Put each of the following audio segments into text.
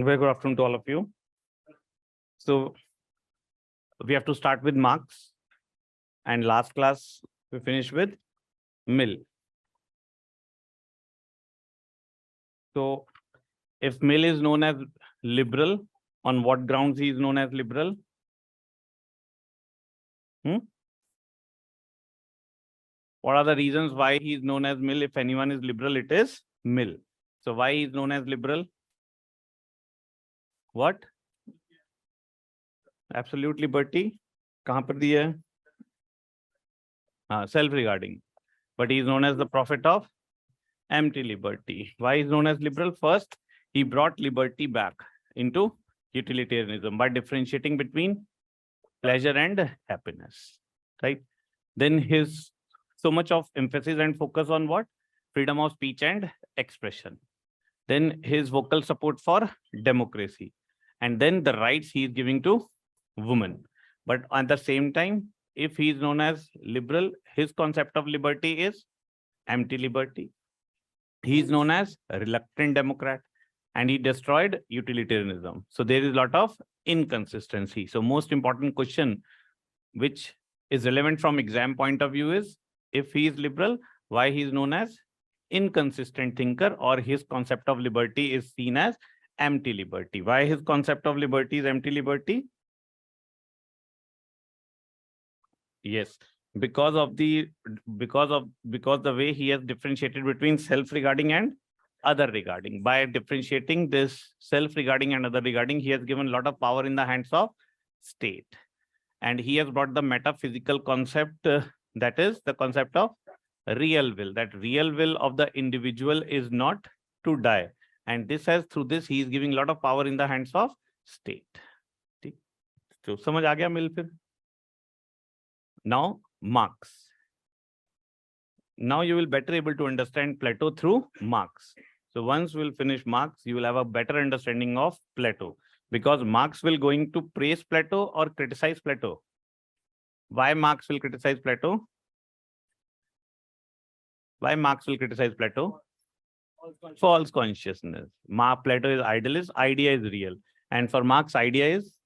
Very good afternoon to all of you. So we have to start with Marx, and last class we finished with Mill. So if Mill is known as liberal, on what grounds he is known as liberal? What are the reasons why he is known as Mill? If anyone is liberal, it is Mill. So why he is known as liberal? What? Absolute liberty. कहाँ पर दिया है? Self-regarding. But he is known as the prophet of empty liberty. Why is known as liberal? First, he brought liberty back into utilitarianism by differentiating between pleasure and happiness, right? Then his so much of emphasis and focus on what? Freedom of speech and expression. Then his vocal support for democracy, and then the rights he is giving to women. But at the same time, if he is known as liberal, his concept of liberty is empty liberty. He is known as a reluctant Democrat, and he destroyed utilitarianism. So there is a lot of inconsistency. So most important question which is relevant from exam point of view is, if he is liberal, why he is known as inconsistent thinker, or his concept of liberty is seen as empty liberty. Why his concept of liberty is empty liberty? Yes, because the way he has differentiated between self-regarding and other regarding. By differentiating this self-regarding and other regarding, he has given a lot of power in the hands of state, and he has brought the metaphysical concept, that is the concept of real will. That real will of the individual is not to die, and this has, through this he is giving a lot of power in the hands of state. So समझ आ गया मिल फिर? Now Marx. Now you will better able to understand Plato through Marx. So once we'll finish Marx, you will have a better understanding of Plato, because Marx will going to praise Plato or criticize Plato. Why Marx will criticize Plato? Why Marx will criticize Plato? False consciousness. Plato is idealist, idea is real. And for Marx, idea is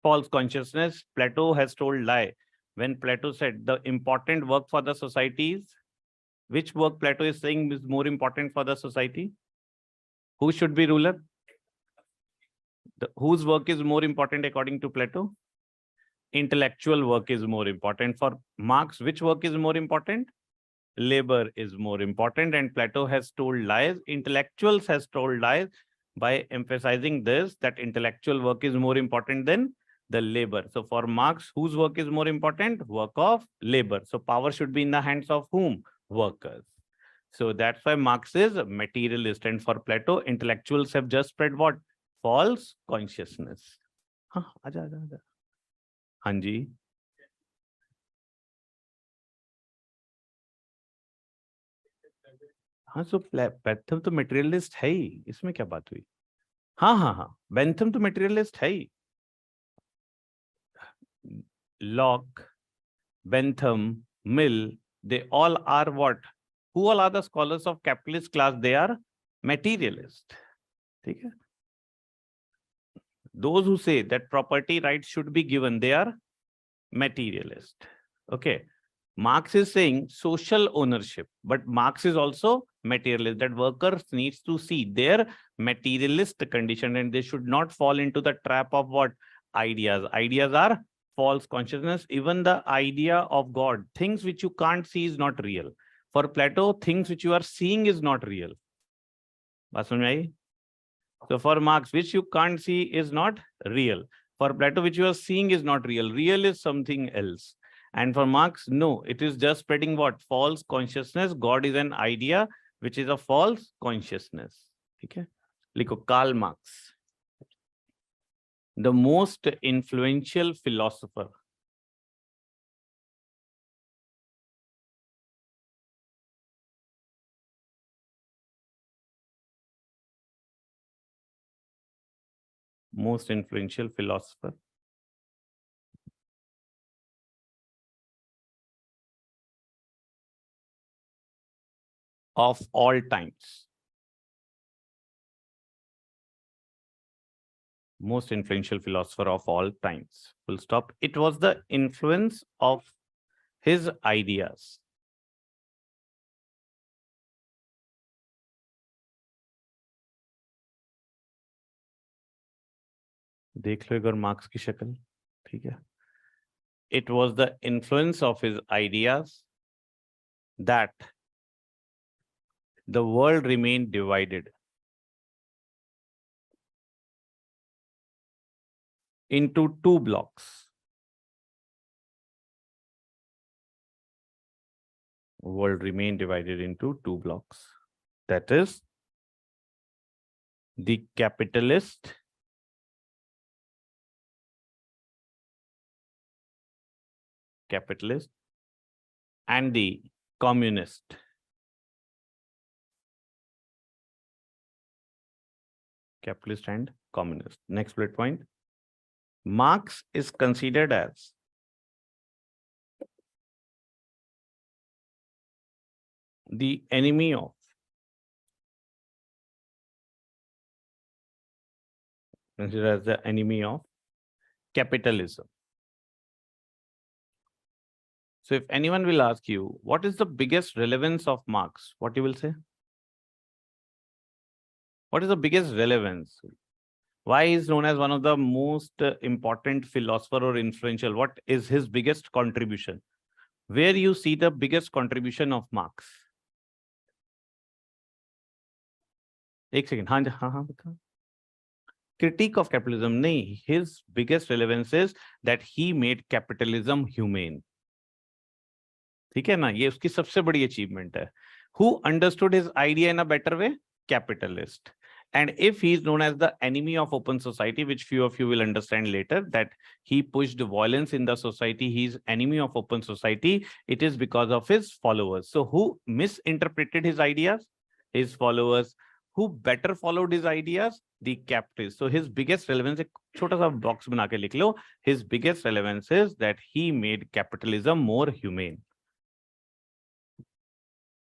false consciousness. Plato has told lie. When Plato said the important work for the society is, which work Plato is saying is more important for the society? Who should be ruler? Whose work is more important according to Plato? Intellectual work is more important. For Marx, which work is more important? Labor is more important, and Plato has told lies. Intellectuals has told lies by emphasizing this, that intellectual work is more important than the labor. So for Marx, whose work is more important? Work of labor. So power should be in the hands of whom? Workers. So that's why Marx is a materialist, and for Plato, intellectuals have just spread what? False consciousness. Aja. Hanji. हाँ, so Bentham तो materialist है ही, इसमें क्या बात हुई? हाँ, Bentham तो materialist है ही. Locke, Bentham, Mill, they all are what? Who all are the scholars of capitalist class? They are materialist. Okay? Those who say that property rights should be given, they are materialist. Okay. Marx is saying social ownership, but Marx is also materialist, that workers needs to see their materialist condition, and they should not fall into the trap of what? Ideas. Ideas are false consciousness. Even the idea of God, things which you can't see, is not real. For Plato, things which you are seeing is not real. So for Marx, which you can't see is not real. For Plato, which you are seeing is not real. Real is something else. And for Marx, no, it is just spreading what? False consciousness. God is an idea, which is a false consciousness. Okay? Like Karl Marx, the most influential philosopher. Most influential philosopher of all times. Most influential philosopher of all times. Full stop. It was the influence of his ideas. देख लो एक बार marks की शक्ल, ठीक है. It was the influence of his ideas that the world remained divided into two blocks. World remained divided into two blocks. That is the capitalist and the communist. Capitalist and communist. Next bullet point. Marx is considered as the enemy of capitalism. So if anyone will ask you, what is the biggest relevance of Marx? What you will say? What is the biggest relevance? Why is known as one of the most important philosopher or influential? What is his biggest contribution? Where you see the biggest contribution of Marx? एक second. हाँ बता. Critique of capitalism. नहीं. His biggest relevance is that he made capitalism humane. ठीक है ना, ये उसकी सबसे बड़ी अचीवमेंट है. Who understood his idea in a better way? Capitalist. And if he is known as the enemy of open society, which few of you will understand later, that he pushed violence in the society, he is enemy of open society, it is because of his followers. So who misinterpreted his ideas? His followers. Who better followed his ideas? The capitalists. So his biggest relevance, एक छोटा सा box बना के लिख लो, his biggest relevance is that he made capitalism more humane.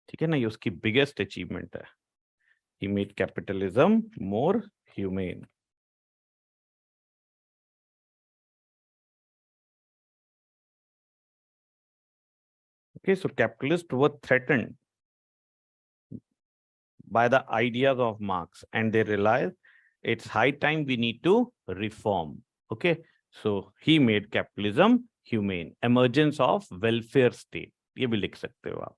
ठीक है ना, ये उसकी biggest achievement है. He made capitalism more humane. Okay, so capitalists were threatened by the ideas of Marx, and they realized it's high time we need to reform. Okay, so he made capitalism humane. Emergence of welfare state. ये भी लिख सकते हो आप.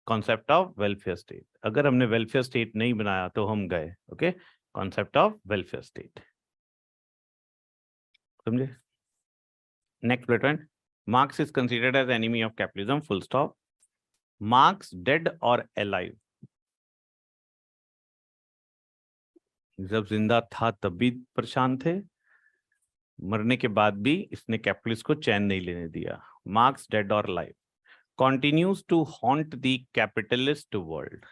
Concept of welfare state. अगर हमने welfare state नहीं बनाया तो हम गए. Okay, concept of welfare state. समझे? Next bullet point. Marx is considered as enemy of capitalism. Full stop. Marx dead or alive? जब जिंदा था तब भी परेशान थे, मरने के बाद भी इसने कैपिटलिस्ट को चैन नहीं लेने दिया. Marx dead or alive continues to haunt the capitalist world.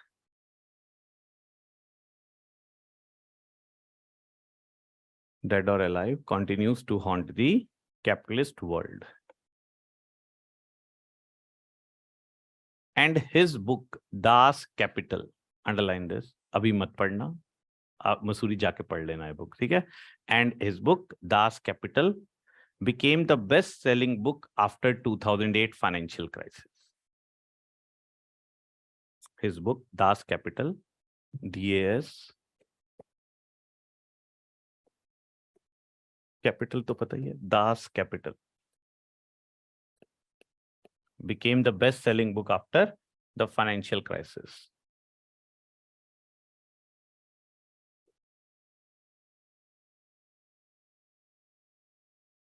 Dead or alive continues to haunt the capitalist world. And his book Das Capital, underline this, अभी मत पढ़ना, आप मसूरी जाके पढ़ लेना है book, ठीक है? And his book Das Capital became the best-selling book after 2008 financial crisis. His book Das Capital, DAS Capital तो पता ही है, Das Capital became the best-selling book after the financial crisis.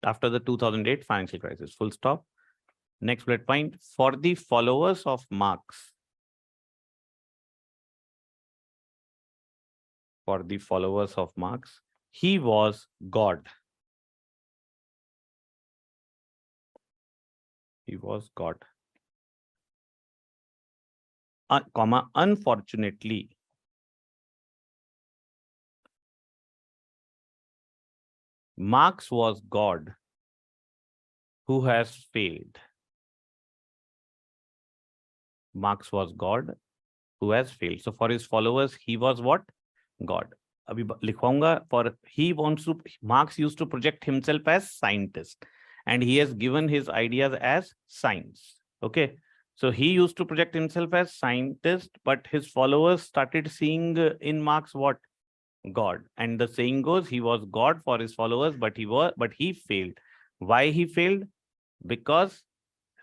After the 2008 financial crisis, full stop. Next bullet point. For the followers of Marx, he was God. He was God. Unfortunately, Marx was God who has failed. Marx was God who has failed. So for his followers, he was what? God. अभी लिखवाऊंगा. For he wants to, Marx used to project himself as scientist, and he has given his ideas as science. Okay, so he used to project himself as scientist, but his followers started seeing in Marx what? God. And the saying goes, he was God for his followers, but he failed. Why he failed? Because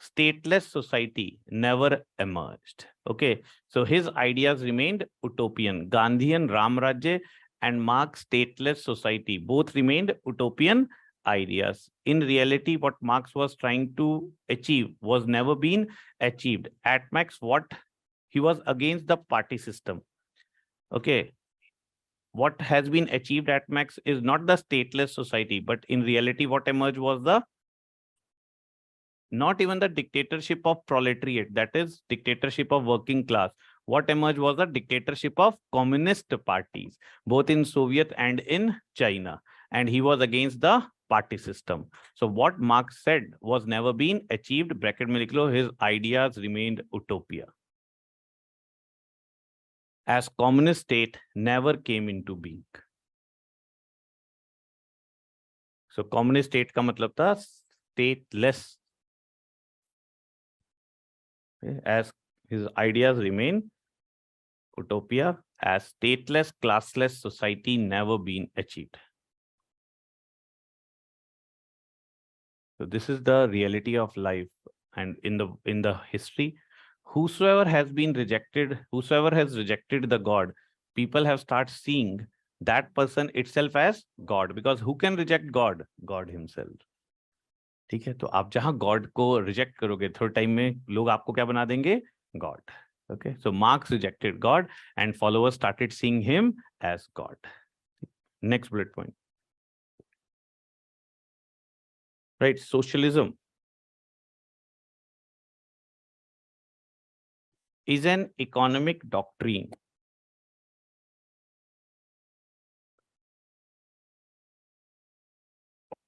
stateless society never emerged. Okay, so his ideas remained utopian. Gandhian Ram Rajya and Marx stateless society both remained utopian ideas. In reality, what Marx was trying to achieve was never been achieved. At max, what he was against the party system. Okay, what has been achieved at max is not the stateless society, but in reality, what emerged was the not even the dictatorship of proletariat, that is dictatorship of working class. What emerged was the dictatorship of communist parties, both in Soviet and in China. And he was against the party system. So what Marx said was never been achieved. Bracket mein likh lo, his ideas remained utopia. As communist state never came into being. So communist state का मतलब था stateless. As his ideas remain utopia, as stateless, classless society never been achieved. So this is the reality of life. And in the history, whosoever has rejected the God, people have started seeing that person itself as God. Because who can reject God? God himself. ठीक है, तो आप जहां God को reject करोगे थोड़े time में लोग आपको क्या बना देंगे? God. Okay, so Marx rejected God and followers started seeing him as God. Next bullet point. Right, socialism is an economic doctrine.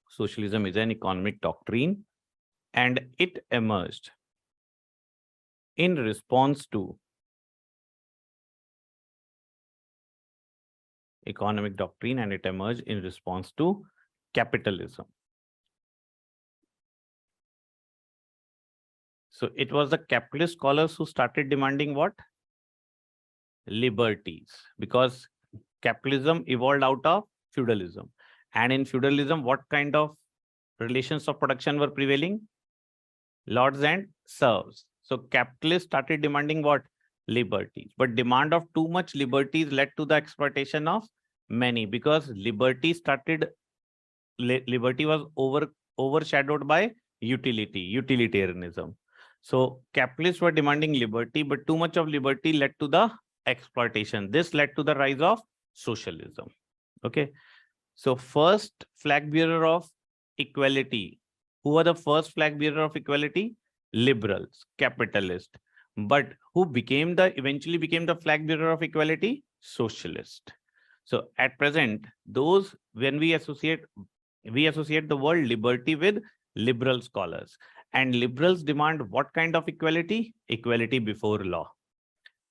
Socialism is an economic doctrine, and it emerged in response to economic doctrine, and it emerged in response to capitalism. So it was the capitalist scholars who started demanding what? Liberties, because capitalism evolved out of feudalism. And in feudalism, what kind of relations of production were prevailing? Lords and serfs. So capitalists started demanding what? Liberties. But demand of too much liberties led to the exploitation of many, because liberty was overshadowed by utilitarianism. So capitalists were demanding liberty, but too much of liberty led to the exploitation. This led to the rise of socialism. Okay, so first flag bearer of equality. Who were the first flag bearer of equality? Liberals, capitalists. But who eventually became the flag bearer of equality? Socialist. So at present, when we associate the word liberty with liberal scholars. And liberals demand what kind of equality? Equality before law,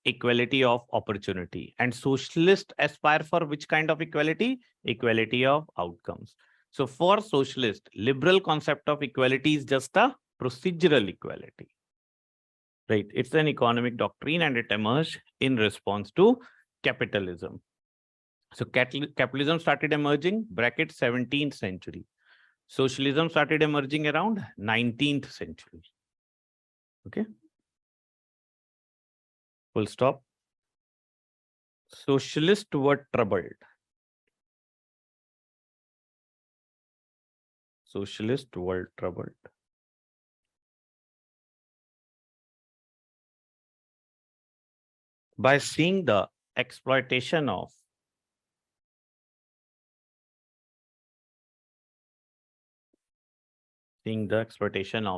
equality of opportunity. And socialists aspire for which kind of equality? Equality of outcomes. So for socialists, liberal concept of equality is just a procedural equality. Right? It's an economic doctrine, and it emerged in response to capitalism. So capitalism started emerging, bracket 17th century. Socialism started emerging around 19th century. Okay. Full stop. Socialists were troubled. Socialists were troubled by seeing the exploitation of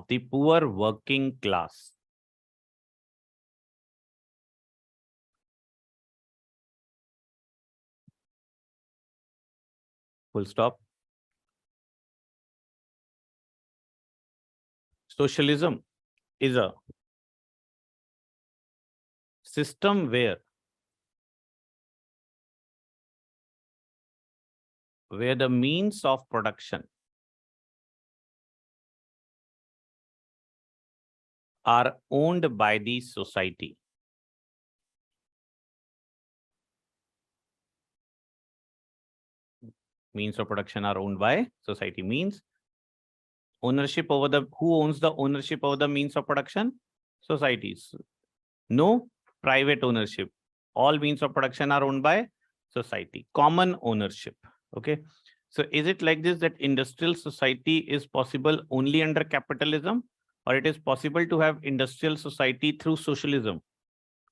the poor working class. Full stop. Socialism is a system where where the means of production are owned by the society. Means of production are owned by society means ownership over the, who owns the ownership over the means of production? Societies. No private ownership. All means of production are owned by society. Common ownership. Okay. So is it like this that industrial society is possible only under capitalism, or it is possible to have industrial society through socialism?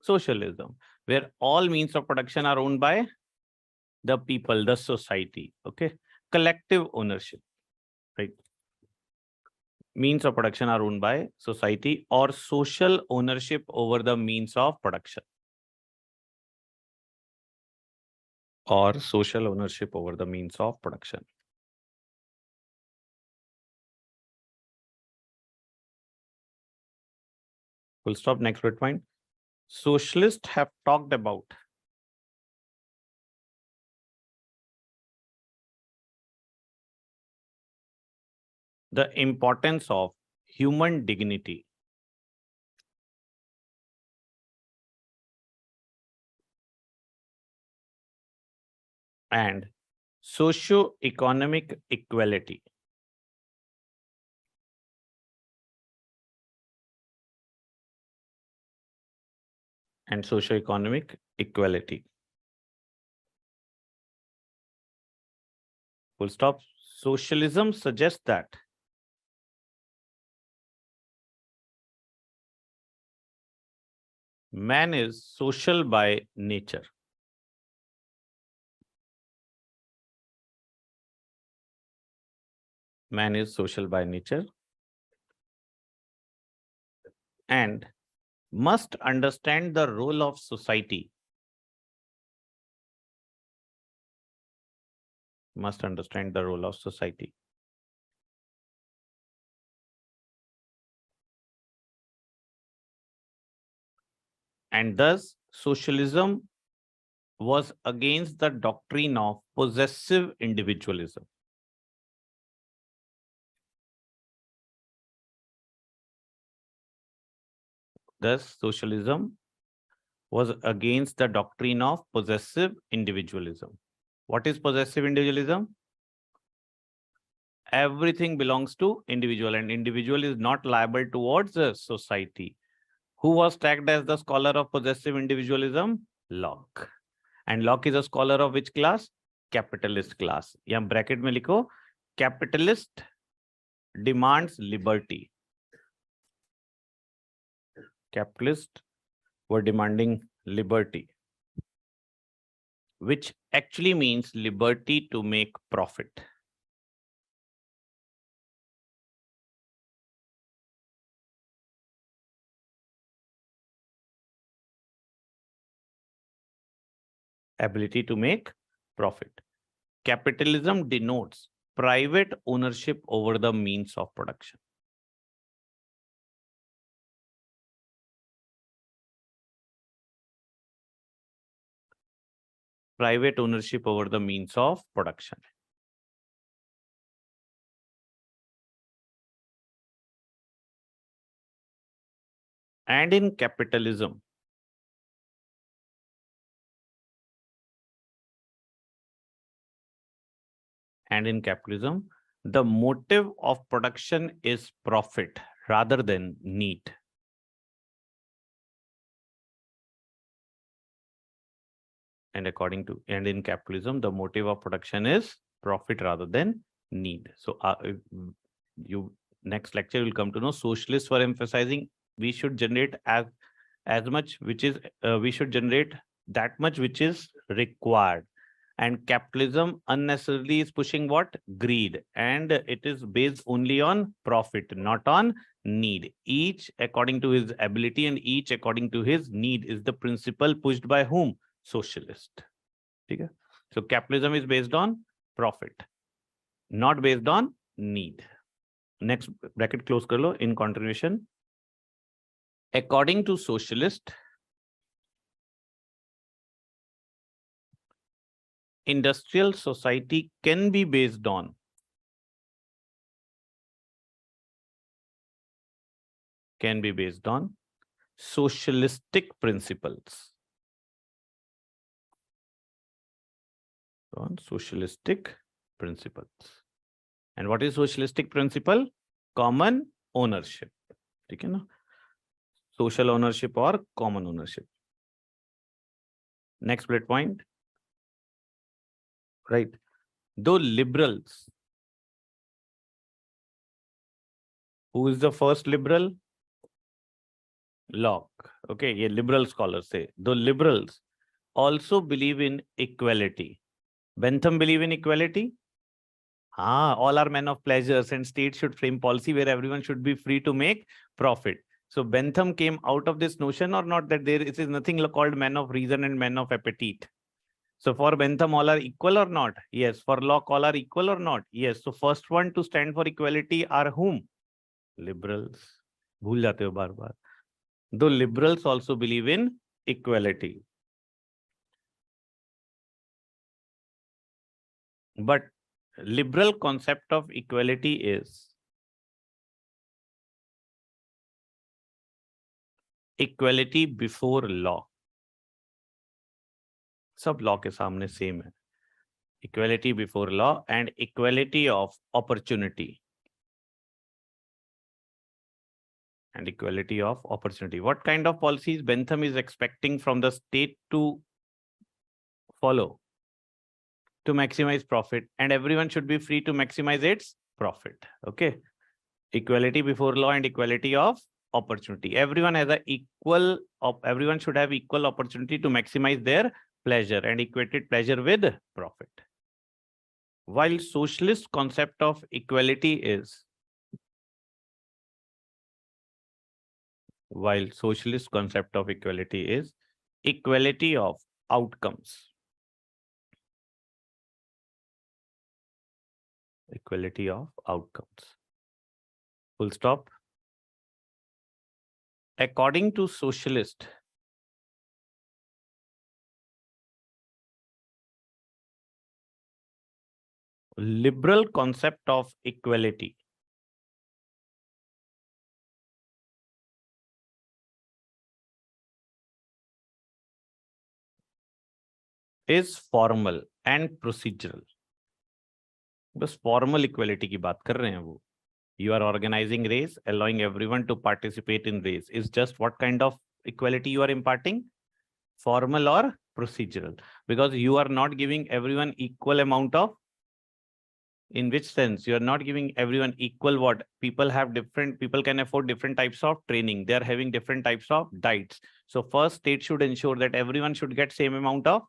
Socialism, where all means of production are owned by the people, the society. Okay. Collective ownership, right? Means of production are owned by society, or social ownership over the means of production. Or social ownership over the means of production. Full stop. Next bullet point. Socialists have talked about the importance of human dignity and socio-economic equality. And socio-economic equality. Full stop. Socialism suggests that man is social by nature. Man is social by nature and must understand the role of society. Must understand the role of society. And thus, socialism was against the doctrine of possessive individualism. Thus, socialism was against the doctrine of possessive individualism. What is possessive individualism? Everything belongs to individual, and individual is not liable towards the society. Who was tagged as the scholar of possessive individualism? Locke. And Locke is a scholar of which class? Capitalist class. यहाँ bracket में लिखो, capitalist demands liberty. Capitalists were demanding liberty, which actually means liberty to make profit. Ability to make profit. Capitalism denotes private ownership over the means of production. Private ownership over the means of production. And in capitalism, the motive of production is profit rather than need. And in capitalism, the motive of production is profit rather than need. So next lecture will come to know socialists were emphasizing we should generate as much which is we should generate that much which is required. And capitalism unnecessarily is pushing what? Greed. And it is based only on profit, not on need. Each according to his ability and each according to his need is the principle pushed by whom? Socialist. Okay? So capitalism is based on profit, not based on need. Next bracket close kar lo. In continuation, according to socialist, industrial society can be based on socialistic principles. On socialistic principles. And what is socialistic principle? Common ownership. ठीक है ना? Social ownership or common ownership. Next bullet point. Right. Though liberals. Who is the first liberal? Locke. Okay, ये liberal scholars say. Though liberals also believe in equality. Bentham believe in equality? All are men of pleasures and state should frame policy where everyone should be free to make profit. So Bentham came out of this notion or not, that there is nothing called men of reason and men of appetite. So for Bentham, all are equal or not? Yes. For Locke, all are equal or not? Yes. So first one to stand for equality are whom? Liberals. भूल जाते हो बार बार. Though liberals also believe in equality. But liberal concept of equality is equality before law. सब law के सामने same है. Equality before law and equality of opportunity. And equality of opportunity. What kind of policies Bentham is expecting from the state to follow to maximize profit, and everyone should be free to maximize its profit. Okay. Equality before law and equality of opportunity. Everyone has everyone should have equal opportunity to maximize their pleasure and equated pleasure with profit. While socialist concept of equality is equality of outcomes. Equality of outcomes. Full stop. According to socialist, liberal concept of equality is formal and procedural. बस formal equality की बात कर रहे हैं वो. You are organizing race, allowing everyone to participate in race. Is just what kind of equality you are imparting? Formal or procedural? Because you are not giving everyone equal amount of. In which sense? You are not giving everyone equal what? People can afford different types of training. They are having different types of diets. So first, state should ensure that everyone should get same amount of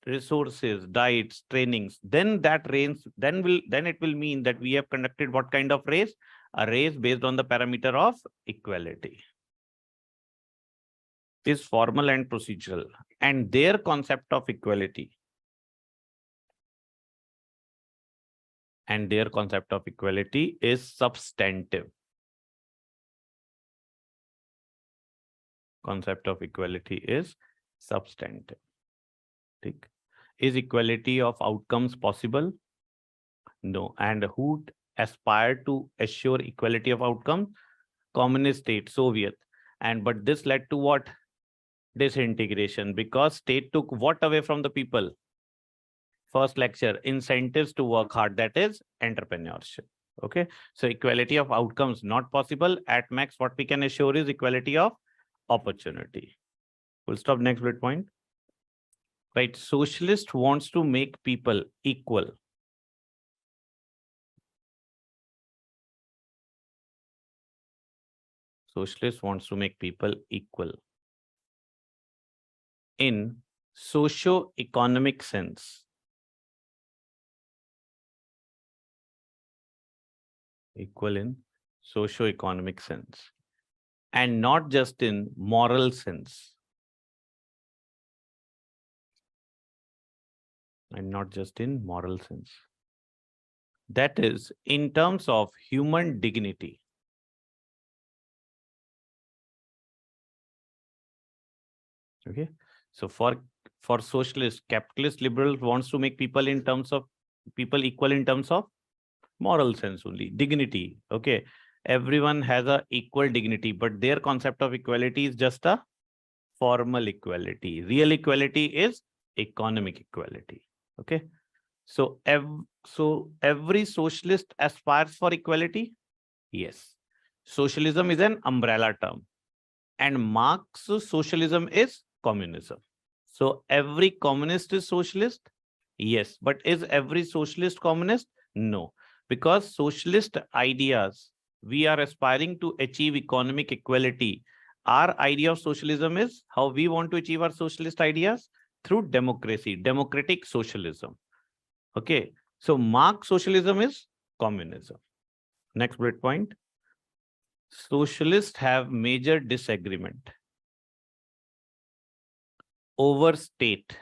resources, diets, trainings. Then it will mean that we have conducted what kind of race? A race based on the parameter of equality. Is formal and procedural, and their concept of equality is substantive. Concept of equality is substantive. Is equality of outcomes possible? No. And who aspired to assure equality of outcome? Communist state, Soviet. But this led to what? Disintegration, because state took what away from the people? First lecture, incentives to work hard, that is entrepreneurship. Okay. So equality of outcomes not possible. At max, what we can assure is equality of opportunity. We'll stop. Next bullet point. Right. Socialist wants to make people equal. Socialist wants to make people equal in socio-economic sense. Equal in socio-economic sense, and not just in moral sense. And not just in moral sense. That is, in terms of human dignity. Okay. So for For socialist, capitalist, liberal wants to make people equal in terms of moral sense only, dignity. Okay. Everyone has a equal dignity, but their concept of equality is just a formal equality. Real equality is economic equality. Okay. So every socialist aspires for equality. Yes. Socialism is an umbrella term, and Marx's socialism is communism. So every communist is socialist? Yes. But is every socialist communist? No. Because socialist ideas, we are aspiring to achieve economic equality. Our idea of socialism is how we want to achieve our socialist ideas through democracy, democratic socialism. Okay. So Marx socialism is communism. Next bullet point. Socialists have major disagreement over state.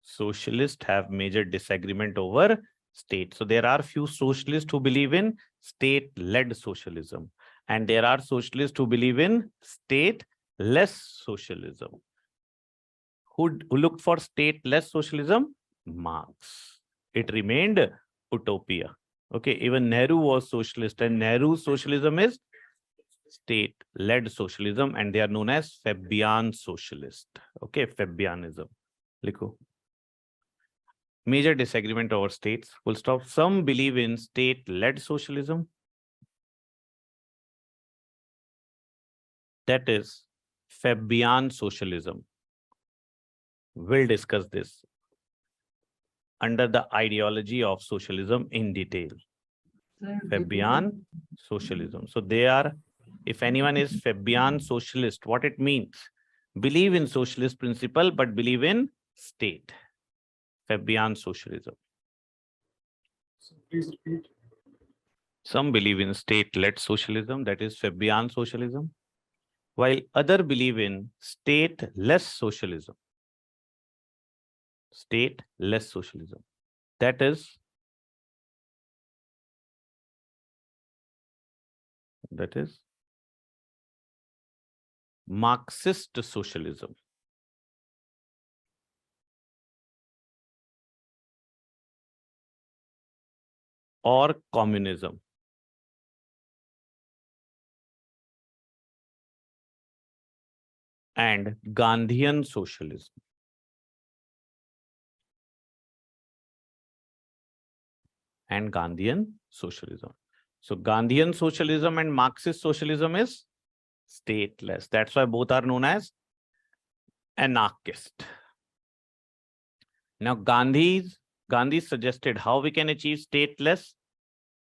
Socialists have major disagreement over state. So there are few socialists who believe in state-led socialism, and there are socialists who believe in state-less socialism. Who looked for state-less socialism? Marx. It remained utopia. Okay, even Nehru was socialist, and Nehru's socialism is state-led socialism, and they are known as Fabian socialist. Okay, Fabianism. Likho. Major disagreement over states. Full stop. Some believe in state-led socialism. That is Fabian socialism. We'll discuss this under the ideology of socialism in detail. Fabian socialism. So they are, if anyone is Fabian socialist, what it means? Believe in socialist principle, but believe in state. Fabian socialism. So please repeat. Some believe in state-led socialism, that is Fabian socialism, while others believe in state-less socialism. State-less socialism. That is Marxist socialism. Or communism. And Gandhian socialism. And Gandhian socialism. So Gandhian socialism and Marxist socialism is stateless. That's why both are known as anarchist. Now Gandhi suggested how we can achieve stateless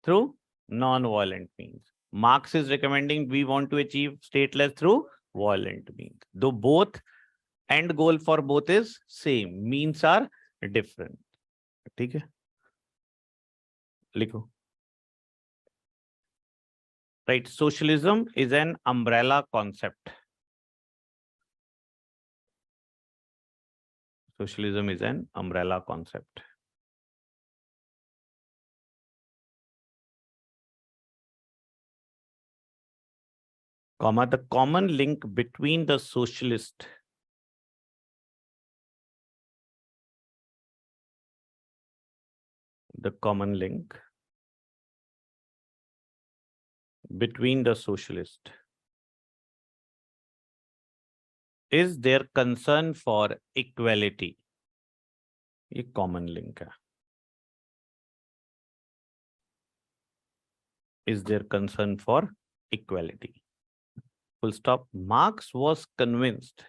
through non-violent means. Marx is recommending we want to achieve stateless through violent means. Though both end goal for both is same, means are different. ठीक है? लिखो. Right, socialism is an umbrella concept. Socialism is an umbrella concept. Comma, the common link between the socialist is their concern for equality. ये common link है. Is their concern for equality. Full stop. Marx was convinced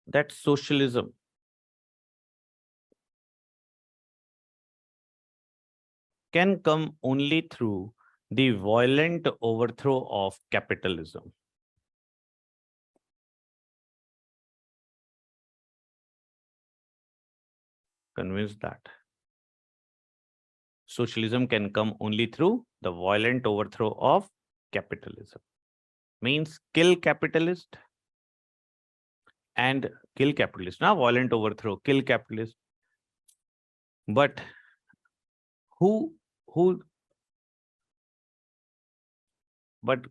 that socialism can come only through the violent overthrow of capitalism. Convinced that socialism can come only through the violent overthrow of capitalism. Means kill capitalist and kill capitalist. Now violent overthrow, kill capitalist. But who But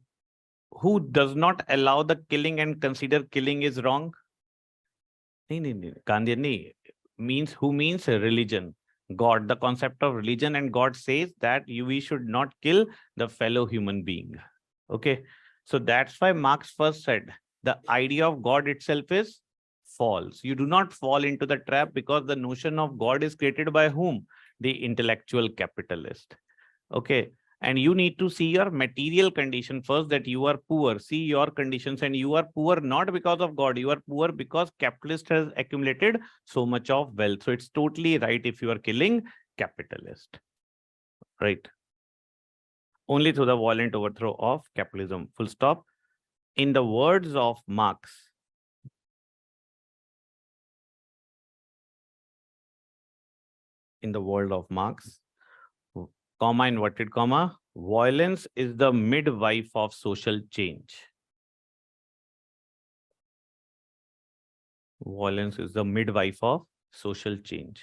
who does not allow the killing and consider killing is wrong? Gandhi means who means religion, God, the concept of religion, and God says that we should not kill the fellow human being. Okay, so that's why Marx first said the idea of God itself is false. You do not fall into the trap because the notion of God is created by whom? The intellectual capitalist. Okay, and you need to see your material condition first, that you are poor. See your conditions, and you are poor not because of God. You are poor because capitalist has accumulated so much of wealth. So it's totally right if you are killing capitalist, right? Only through the violent overthrow of capitalism, full stop. In the words of Marx, comma, inverted comma, violence is the midwife of social change. Violence is the midwife of social change.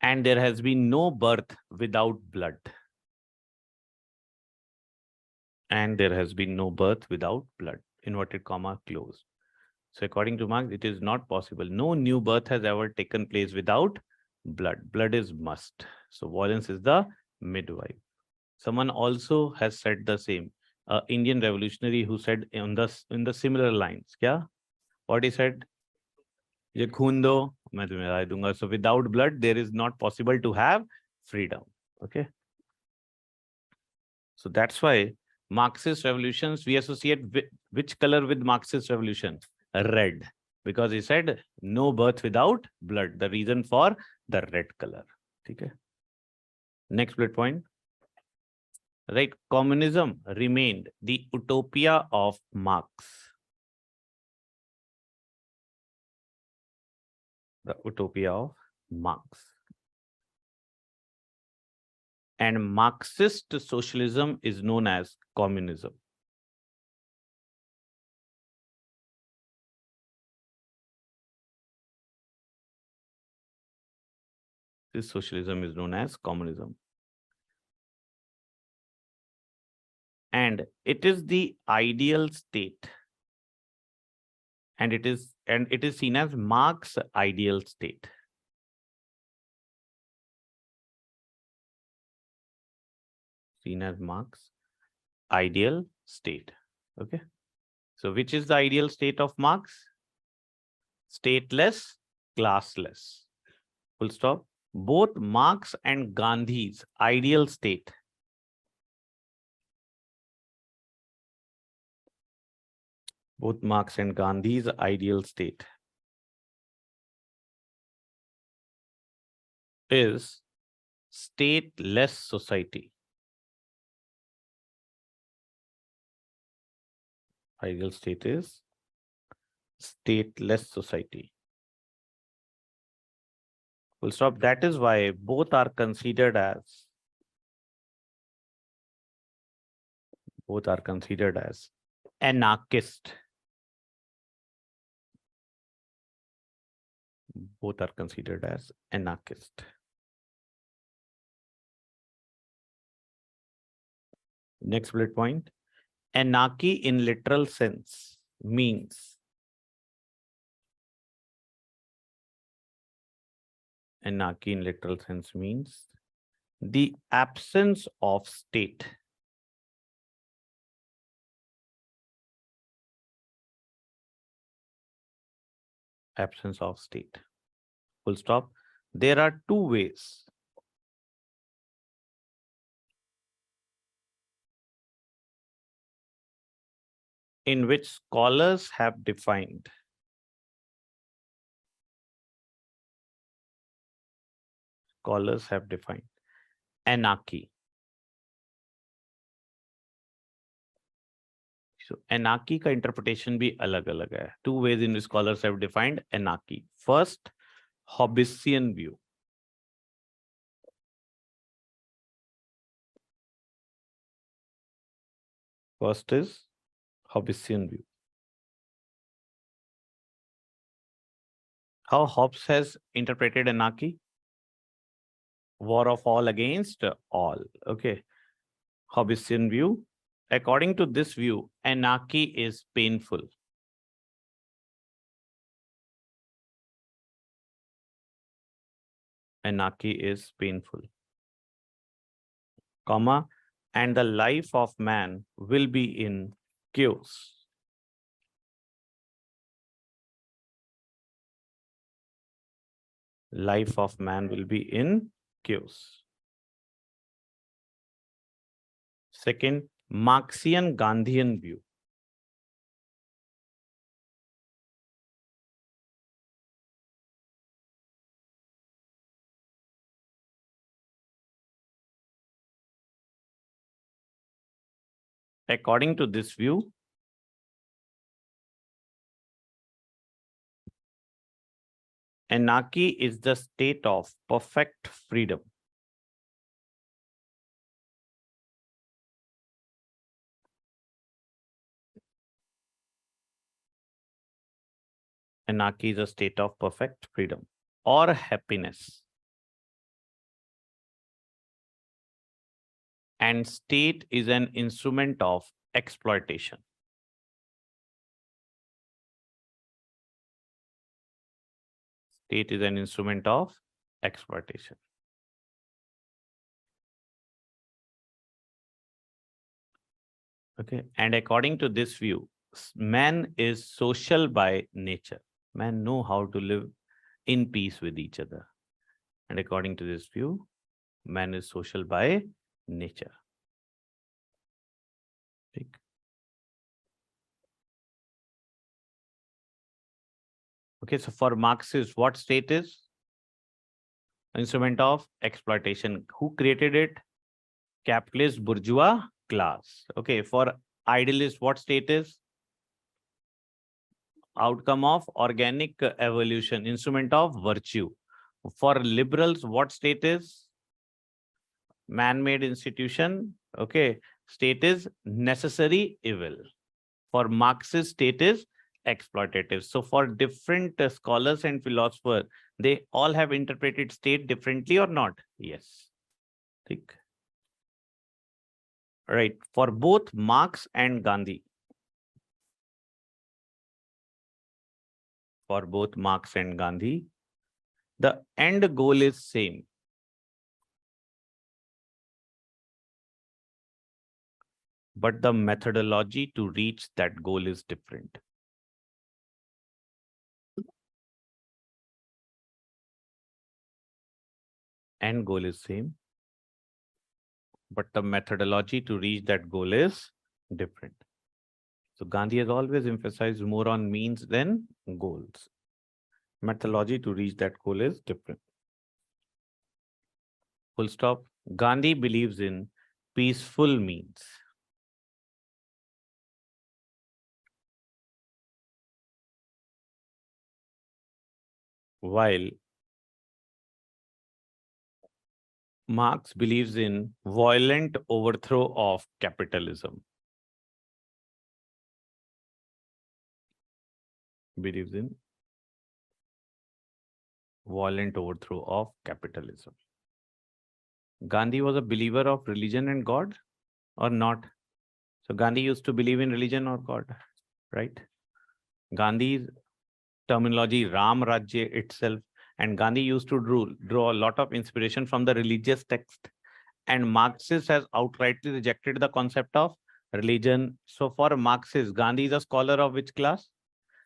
And there has been no birth without blood. And there has been no birth without blood. Inverted comma, close. So according to Marx, it is not possible. No new birth has ever taken place without blood. Blood is must. So violence is the midwife. Someone also has said the same. Indian revolutionary who said in the similar lines. Yeah? What he said? ये खून दो, मैं तुम्हें राय दूंगा. So without blood, there is not possible to have freedom. Okay. So that's why Marxist revolutions, we associate which color with Marxist revolution? Red. Because he said no birth without blood. The reason for the red color. Okay. Next bullet point. Right. Communism remained the utopia of Marx. The utopia of Marx. And Marxist socialism is known as communism. This socialism is known as communism. And it is the ideal state. And it is seen as Marx's ideal state. Seen as Marx's ideal state. Okay. So which is the ideal state of Marx? Stateless, classless. Full stop. Both Marx and Gandhi's ideal state. Both Marx and Gandhi's ideal state is stateless society. Ideal state is stateless society. Full stop. That is why both are considered as anarchist. Both are considered as anarchist. Next bullet point. Anarchy in literal sense means the absence of state. Absence of state. Full stop. There are two ways in which scholars have defined anarchy. So anarchy का interpretation भी अलग-अलग है. Two ways in which scholars have defined anarchy. First, Hobbesian view. First is Hobbesian view. How Hobbes has interpreted anarchy? War of all against all. Okay. Hobbesian view. According to this view, anarchy is painful. Anarchy is painful, comma, and the life of man will be in chaos. Life of man will be in chaos. Second, Marxian Gandhian view. According to this view, anarchy is the state of perfect freedom. Anarchy is a state of perfect freedom or happiness. And state is an instrument of exploitation. State is an instrument of exploitation. Okay, and according to this view, man is social by nature. Man know how to live in peace with each other. And according to this view, man is social by nature. Okay, so for Marxists, what state is? Instrument of exploitation. Who created it? Capitalist bourgeois class. Okay, for idealists, what state is? Outcome of organic evolution, instrument of virtue. For liberals, what state is? Man-made institution. Okay, state is necessary evil. For Marxist, state is exploitative. So for different scholars and philosophers, they all have interpreted state differently or not? Yes. Think. Right. For both Marx and Gandhi. For both Marx and Gandhi, the end goal is same. But the methodology to reach that goal is different. End goal is same, but the methodology to reach that goal is different. So Gandhi has always emphasized more on means than goals. Methodology to reach that goal is different. Full stop. Gandhi believes in peaceful means. While Marx believes in violent overthrow of capitalism. Believes in violent overthrow of capitalism. Gandhi was a believer of religion and God or not? So Gandhi used to believe in religion or God, right? Gandhi's terminology, Ram Rajya itself, and Gandhi used to draw a lot of inspiration from the religious text. And Marxist has outrightly rejected the concept of religion. So for Marxists, Gandhi is a scholar of which class?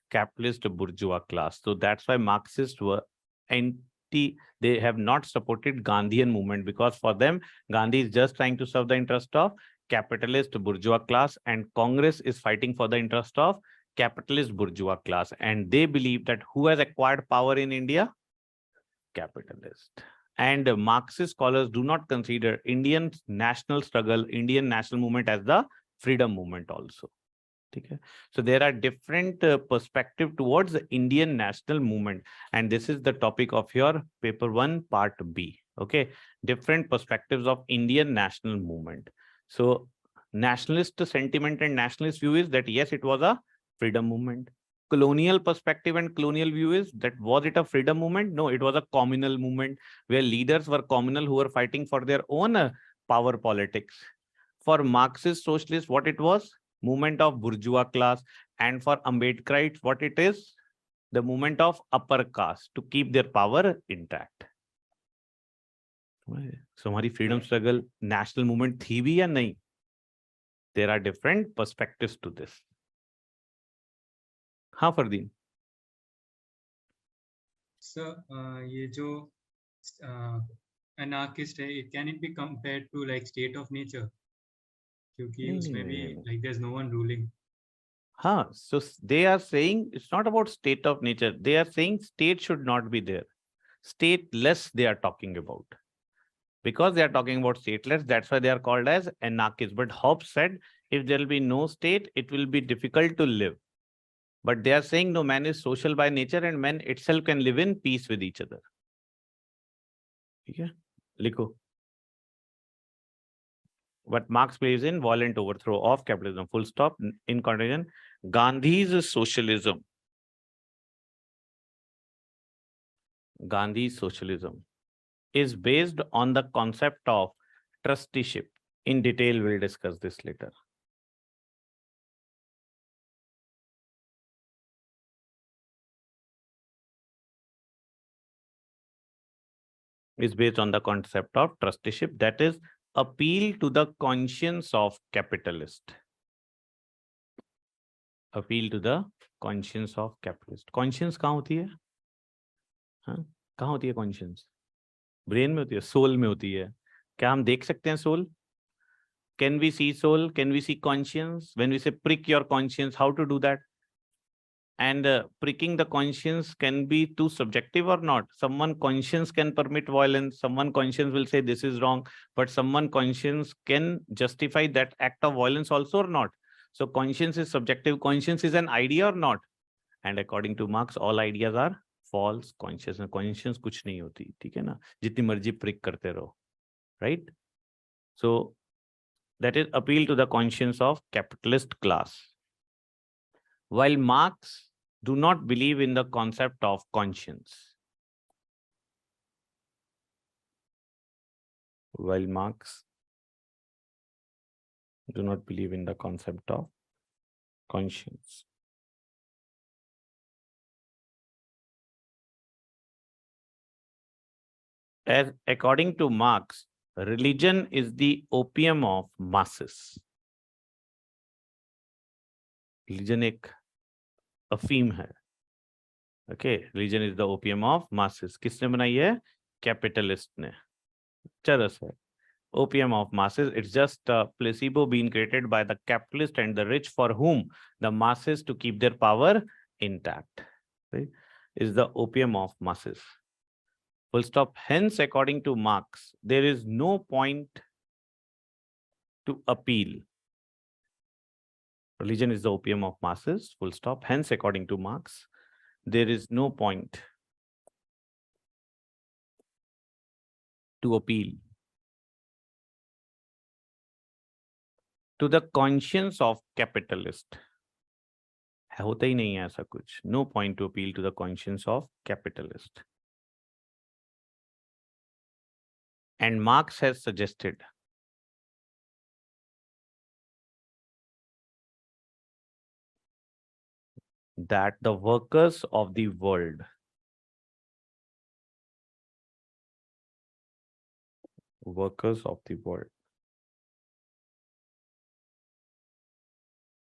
Capitalist bourgeois class. So that's why Marxists were they have not supported Gandhian movement, because for them, Gandhi is just trying to serve the interest of capitalist bourgeois class, and Congress is fighting for the interest of capitalist bourgeois class. And they believe that who has acquired power in India? Capitalist. And Marxist scholars do not consider Indian national struggle, Indian national movement as the freedom movement also. Okay. So there are different perspective towards the Indian national movement, and this is the topic of your paper 1 part B. Okay, different perspectives of Indian national movement. So nationalist sentiment and nationalist view is that yes, it was a freedom movement. colonial perspective and colonial view is that was it a freedom movement? No, it was a communal movement where leaders were communal who were fighting for their own power politics. For Marxist socialists, what it was? Movement of bourgeois class. And for Ambedkarites, what it is? The movement of upper caste to keep their power intact. So हमारी freedom struggle national movement थी भी या नहीं? There are different perspectives to this. हाँ Fardeen. Sir, ये जो anarchist है, can it be compared to like state of nature? क्योंकि उसमें भी like there's no one ruling. हाँ, so they are saying it's not about state of nature. They are saying state should not be there. Stateless they are talking about. Because they are talking about stateless, that's why they are called as anarchists. But Hobbes said, if there will be no state, it will be difficult to live. But they are saying, no, man is social by nature and man itself can live in peace with each other. Okay? Likho. But Marx believes in violent overthrow of capitalism. Full stop. In conclusion, Gandhi's socialism is based on the concept of trusteeship. In detail, we'll discuss this later. Is based on the concept of trusteeship, that is, appeal to the conscience of capitalist. Appeal to the conscience of capitalist. Conscience कहाँ होती है? हाँ, कहाँ होती है conscience? Brain में होती है, soul में होती है. क्या हम देख सकते हैं soul? Can we see soul? Can we see conscience? When we say prick your conscience, how to do that? And pricking the conscience can be too subjective or not. Someone conscience can permit violence. Someone conscience will say this is wrong, but someone conscience can justify that act of violence also or not. So conscience is subjective. Conscience is an idea or not. And according to Marx, all ideas are false. Conscience कुछ नहीं होती, ठीक है ना? जितनी मर्जी prick करते रहो, right? So that is appeal to the conscience of capitalist class. While Marx do not believe in the concept of conscience. While Marx do not believe in the concept of conscience. As according to Marx, religion is the opium of masses. Religion एक अफीम है. Okay, religion is the opium of masses. किसने बनाई है? Capitalist ने. चरस है. Opium of masses. It's just a placebo being created by the capitalist and the rich for whom the masses to keep their power intact. Right? Is the opium of masses. Full stop. Hence, according to Marx, there is no point to appeal. Religion is the opium of masses. Full stop. Hence, according to Marx, there is no point to appeal to the conscience of capitalist. होता ही नहीं है ऐसा कुछ. No point to appeal to the conscience of capitalist. And Marx has suggested that the workers of the world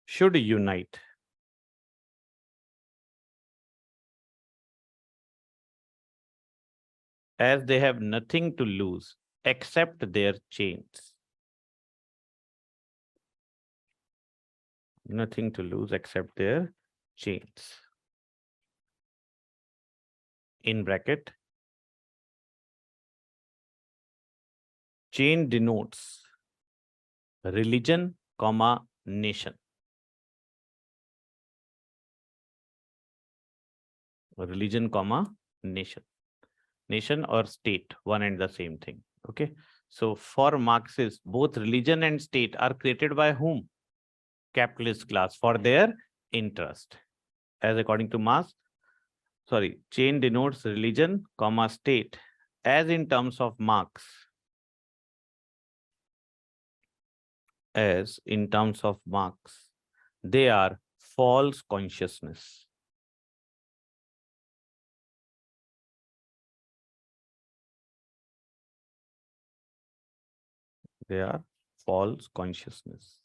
should unite as they have nothing to lose except their chains. Nothing to lose except their chains. In bracket, chain denotes religion, comma, nation. Religion, comma, nation. Nation or state, one and the same thing. Okay. So for Marxists, both religion and state are created by whom? Capitalist class for their interest. as according to Marx. Sorry, chain denotes religion, comma, state, as in terms of Marx. As in terms of Marx, they are false consciousness. They are false consciousness.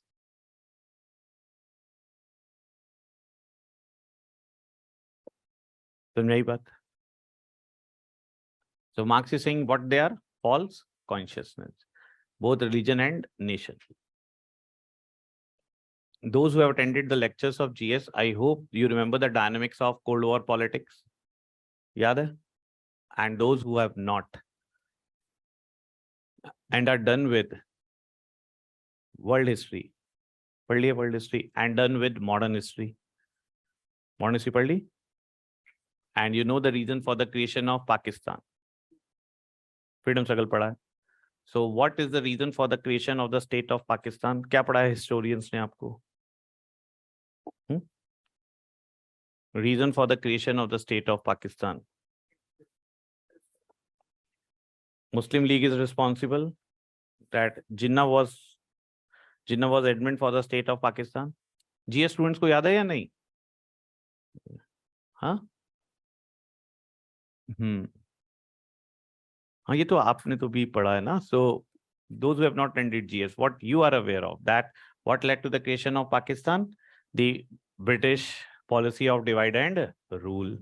समझ आई बात? So Marx is saying what they are? False consciousness, both religion and nation. Those who have attended the lectures of GS, I hope you remember the dynamics of Cold War politics. याद है? And those who have not and are done with world history, पढ़ लिया world history, and done with modern history. Modern history पढ़ ली? And you know the reason for the creation of Pakistan. Freedom struggle पढ़ा है. So what is the reason for the creation of the state of Pakistan? क्या पढ़ा है historians ने आपको? Reason for the creation of the state of Pakistan. Muslim League is responsible that Jinnah was admin for the state of Pakistan. GS students को याद है या नहीं? हाँ? हाँ, ये तो आपने तो भी पढ़ा है ना. So those who have not attended GS, what you are aware of that, what led to the creation of Pakistan? The British policy of divide and rule.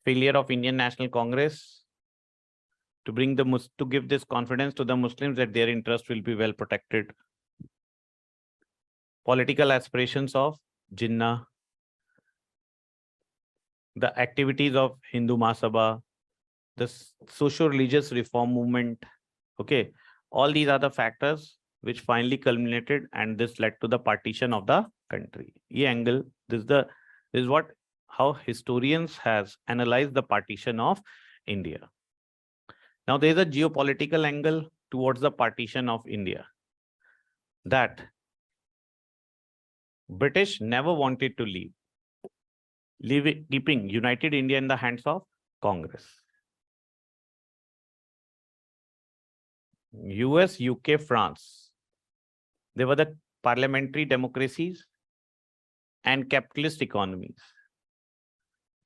Failure of Indian National Congress to give this confidence to the Muslims that their interest will be well protected. Political aspirations of Jinnah, the activities of Hindu Mahasabha, the socio-religious reform movement. Okay, all these are the factors which finally culminated, and this led to the partition of the country. This angle, this is how historians has analyzed the partition of India. Now there is a geopolitical angle towards the partition of India, that British never wanted to leave, keeping united India in the hands of Congress. US, UK, France, they were the parliamentary democracies and capitalist economies.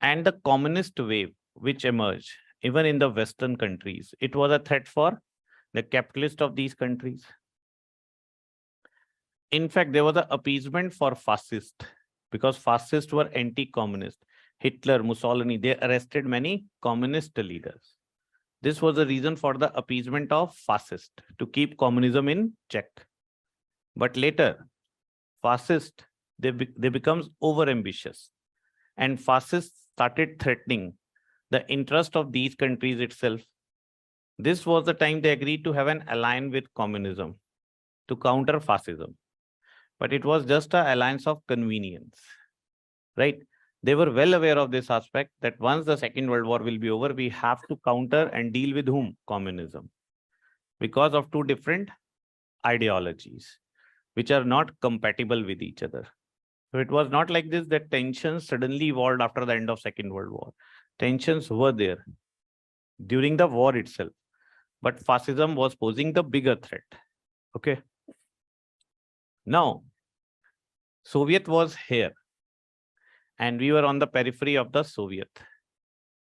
And the communist wave which emerged even in the Western countries, it was a threat for the capitalists of these countries. In fact, there was an appeasement for fascists, because fascists were anti-communist. Hitler, Mussolini, they arrested many communist leaders. This was the reason for the appeasement of fascists, to keep communism in check. But later, fascists, they becomes over-ambitious, and fascists started threatening the interest of these countries itself. This was the time they agreed to have an alliance with communism to counter fascism. But it was just an alliance of convenience, right? They were well aware of this aspect, that once the Second World War will be over, we have to counter and deal with whom? Communism. Because of two different ideologies, which are not compatible with each other. So it was not like this that tensions suddenly evolved after the end of Second World War. Tensions were there during the war itself, but fascism was posing the bigger threat. Okay. Now, Soviet was here, and we were on the periphery of the Soviet.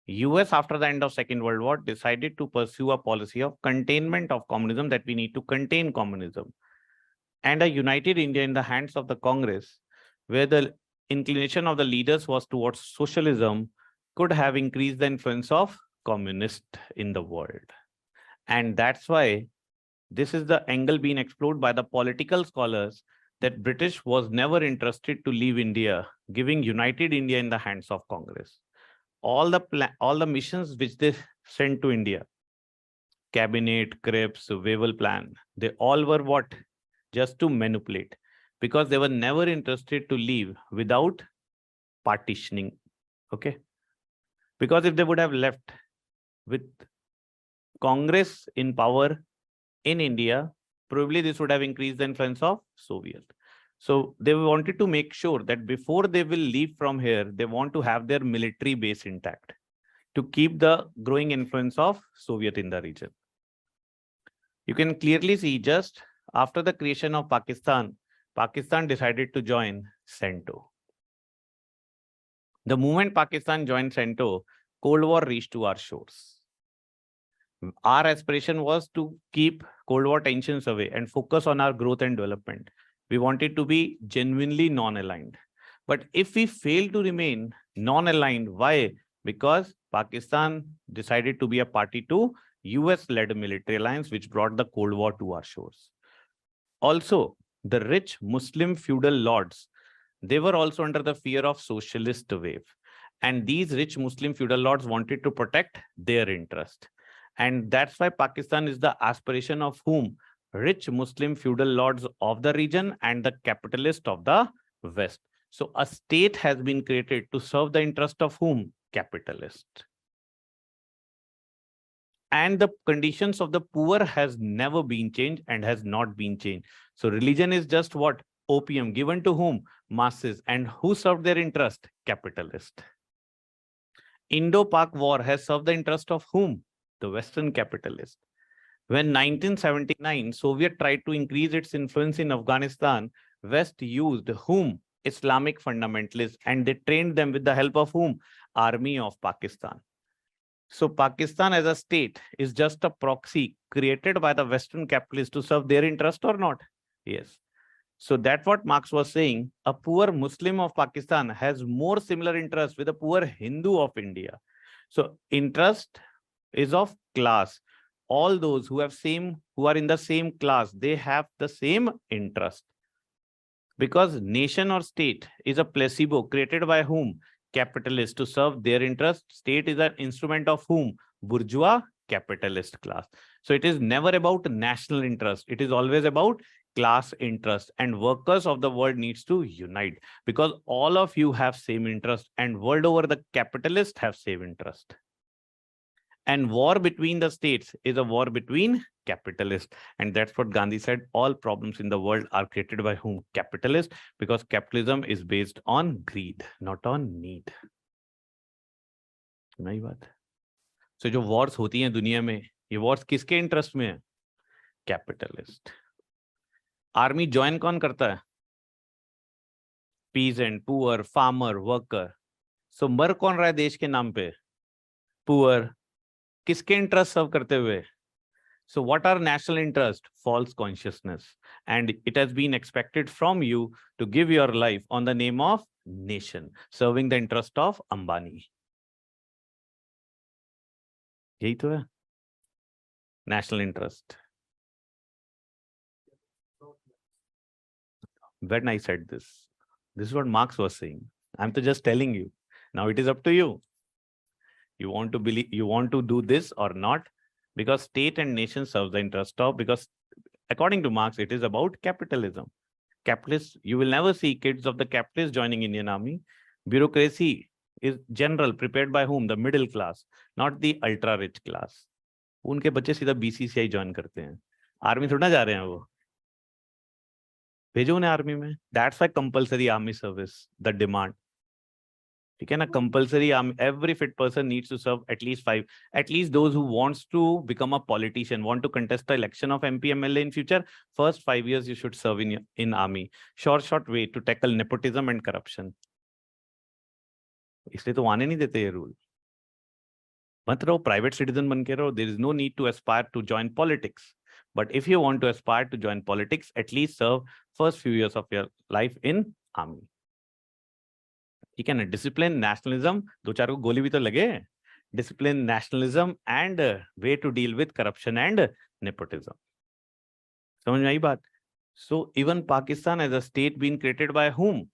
US, after the end of Second World War, decided to pursue a policy of containment of communism, that we need to contain communism. And a united India in the hands of the Congress, where the inclination of the leaders was towards socialism, could have increased the influence of communist in the world. And that's why this is the angle being explored by the political scholars, that British was never interested to leave India, giving united India in the hands of Congress. All the missions which they sent to India, Cabinet, Cripps, Wavell Plan, they all were what? Just to manipulate, because they were never interested to leave without partitioning. Okay. Because if they would have left with Congress in power in India, probably this would have increased the influence of Soviet. So they wanted to make sure that before they will leave from here, they want to have their military base intact to keep the growing influence of Soviet in the region. You can clearly see just after the creation of Pakistan, Pakistan decided to join CENTO. The moment Pakistan joined CENTO, Cold War reached to our shores. Our aspiration was to keep Cold War tensions away and focus on our growth and development. We wanted to be genuinely non-aligned. But if we fail to remain non-aligned, why? Because Pakistan decided to be a party to US-led military alliance, which brought the Cold War to our shores. Also, the rich Muslim feudal lords, they were also under the fear of socialist wave. And these rich Muslim feudal lords wanted to protect their interest. And that's why Pakistan is the aspiration of whom? Rich Muslim feudal lords of the region and the capitalist of the West. So a state has been created to serve the interest of whom? Capitalist. And the conditions of the poor has never been changed and has not been changed. So religion is just what? Opium given to whom? Masses. And who served their interest? Capitalist. Indo-Pak war has served the interest of whom? The Western capitalist. When 1979, Soviet tried to increase its influence in Afghanistan, West used whom? Islamic fundamentalists, and they trained them with the help of whom? Army of Pakistan. So Pakistan as a state is just a proxy created by the Western capitalists to serve their interest or not? Yes. So that's what Marx was saying. A poor Muslim of Pakistan has more similar interest with a poor Hindu of India. So interest is of class. All those who are in the same class, they have the same interest. Because nation or state is a placebo created by whom? Capitalists to serve their interest. State is an instrument of whom? Bourgeois capitalist class. So it is never about national interest. It is always about class interest, and workers of the world needs to unite because all of you have same interest, and world over the capitalists have same interest. And war between the states is a war between capitalists. And that's what Gandhi said. All problems in the world are created by whom? Capitalists, because capitalism is based on greed, not on need. नई बात. So जो wars होती हैं दुनिया में, ये wars किसके interest में है? Capitalist. आर्मी ज्वाइन कौन करता है? Peasant, poor, farmer, worker. So मर कौन रहा है देश के नाम पे? Poor. किसके इंटरेस्ट सर्व करते हुए? So what are national interest? False consciousness. And it has been expected from you to give your life on the name of nation, serving the interest of Ambani. यही तो है national interest. When I said this is what Marx was saying. I'm just telling you. Now it is up to you. You want to believe, you want to do this or not, because state and nation serves the interest of, because according to Marx, it is about capitalism. Capitalists, you will never see kids of the capitalists joining Indian Army. Bureaucracy is general, prepared by whom? The middle class, not the ultra rich class. उनके बच्चे सीधा BCCI join करते हैं. Army थोड़ा जा रहे हैं वो. भेजो उन्हें आर्मी में. That's why compulsory army service, the demand. ठीक है ना? Compulsory army, every fit person needs to serve at least those who wants to become a politician, want to contest the election of MP MLA in future, first 5 years you should serve in army. Short way to tackle nepotism and corruption. इसलिए तो आने नहीं देते ये rule. मत रहो private citizen बन के रहो. There is no need to aspire to join politics. But if you want to aspire to join politics, at least serve first few years of your life in army. ठीक है ना? Discipline, nationalism, दो चार को गोली भी तो लगे. Discipline, nationalism, and way to deal with corruption and nepotism. समझ में आई बात? So even Pakistan as a state being created by whom?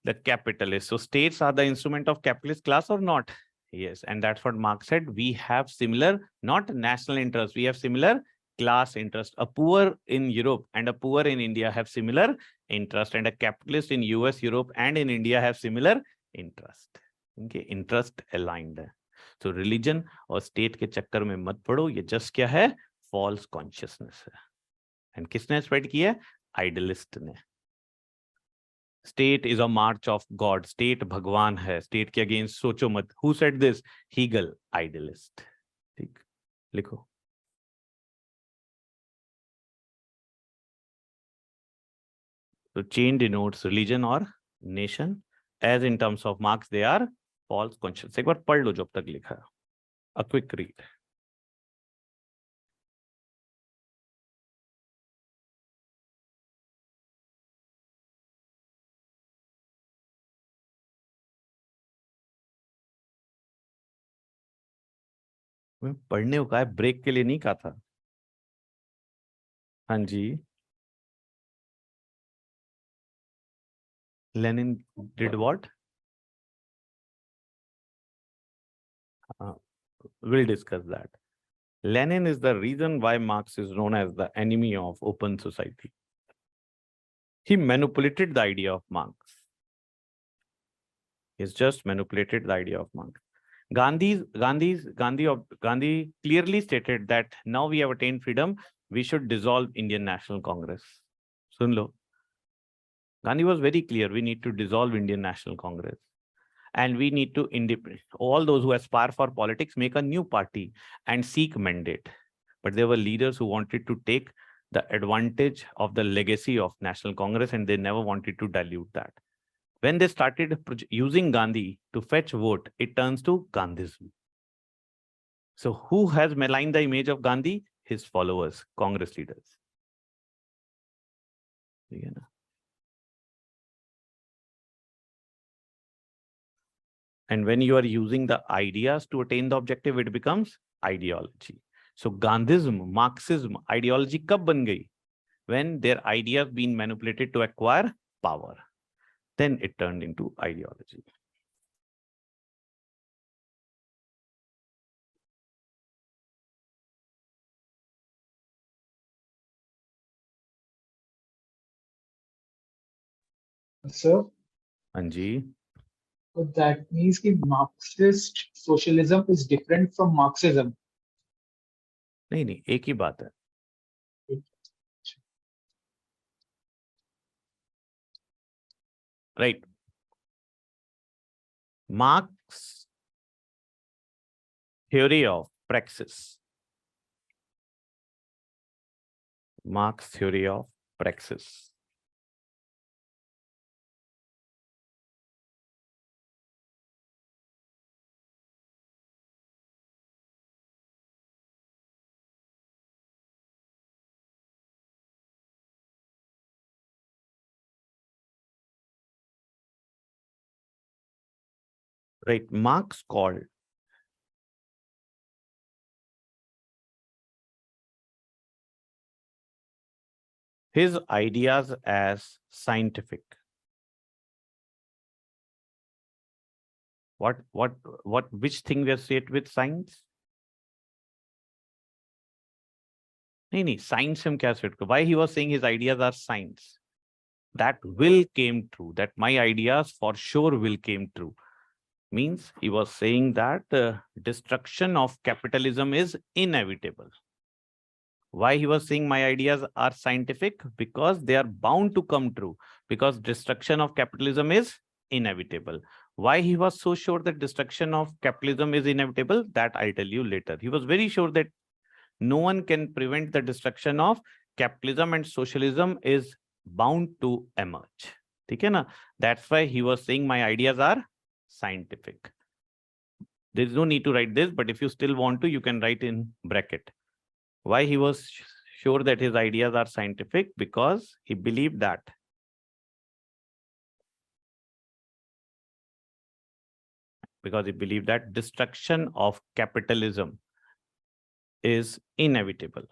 The capitalists. So states are the instrument of capitalist class or not? Yes, and that's what Marx said. We have similar, not national interest, we have similar class interest. A poor in Europe and a poor in India have similar interest, and a capitalist in US, Europe, and in India have similar interest. Okay, interest aligned. So religion और state के चक्कर में मत पड़ो. ये just क्या है? False consciousness है. And किसने spread किया? Idealist ने. State is a march of God. State भगवान है. State के against सोचो मत. Who said this? Hegel, idealist. ठीक, लिखो. So chain denotes religion or nation. As in terms of Marx, they are false conscience. एक बार पढ़ लो जो अब तक लिखा है. A quick read. मैं पढ़ने को कहा है, ब्रेक के लिए नहीं कहा था. हाँ जी. Lenin did what? We'll discuss that. Lenin is the reason why Marx is known as the enemy of open society. He manipulated the idea of Marx. He's just manipulated the idea of Marx. Gandhi clearly stated that now we have attained freedom, we should dissolve Indian National Congress. Sun lo. Gandhi was very clear, we need to dissolve Indian National Congress. And we need to, all those who aspire for politics, make a new party and seek mandate. But there were leaders who wanted to take the advantage of the legacy of National Congress, and they never wanted to dilute that. When they started using Gandhi to fetch vote, it turns to Gandhism. So who has maligned the image of Gandhi? His followers, Congress leaders. And when you are using the ideas to attain the objective, it becomes ideology. So Gandhism, Marxism, ideology kab ban gayi? When their ideas been manipulated to acquire power. Then it turned into ideology. Sir, Anji. so that means that Marxist socialism is different from Marxism. नहीं, एक ही बात है. Right. Marx theory of praxis. Marx theory of praxis. Right. Marx called his ideas as scientific. Which thing we associate with science? No, science him kya associate karo? Why he was saying his ideas are science? That will came true. That my ideas for sure will came true. Means he was saying that destruction of capitalism is inevitable. Why he was saying my ideas are scientific? Because they are bound to come true. Because destruction of capitalism is inevitable. Why he was so sure that destruction of capitalism is inevitable? That I'll tell you later. He was very sure that no one can prevent the destruction of capitalism and socialism is bound to emerge. Okay, na? That's why he was saying my ideas are scientific. There is no need to write this, but if you still want to, you can write in bracket. Why he was sure that his ideas are scientific? Because he believed that destruction of capitalism is inevitable.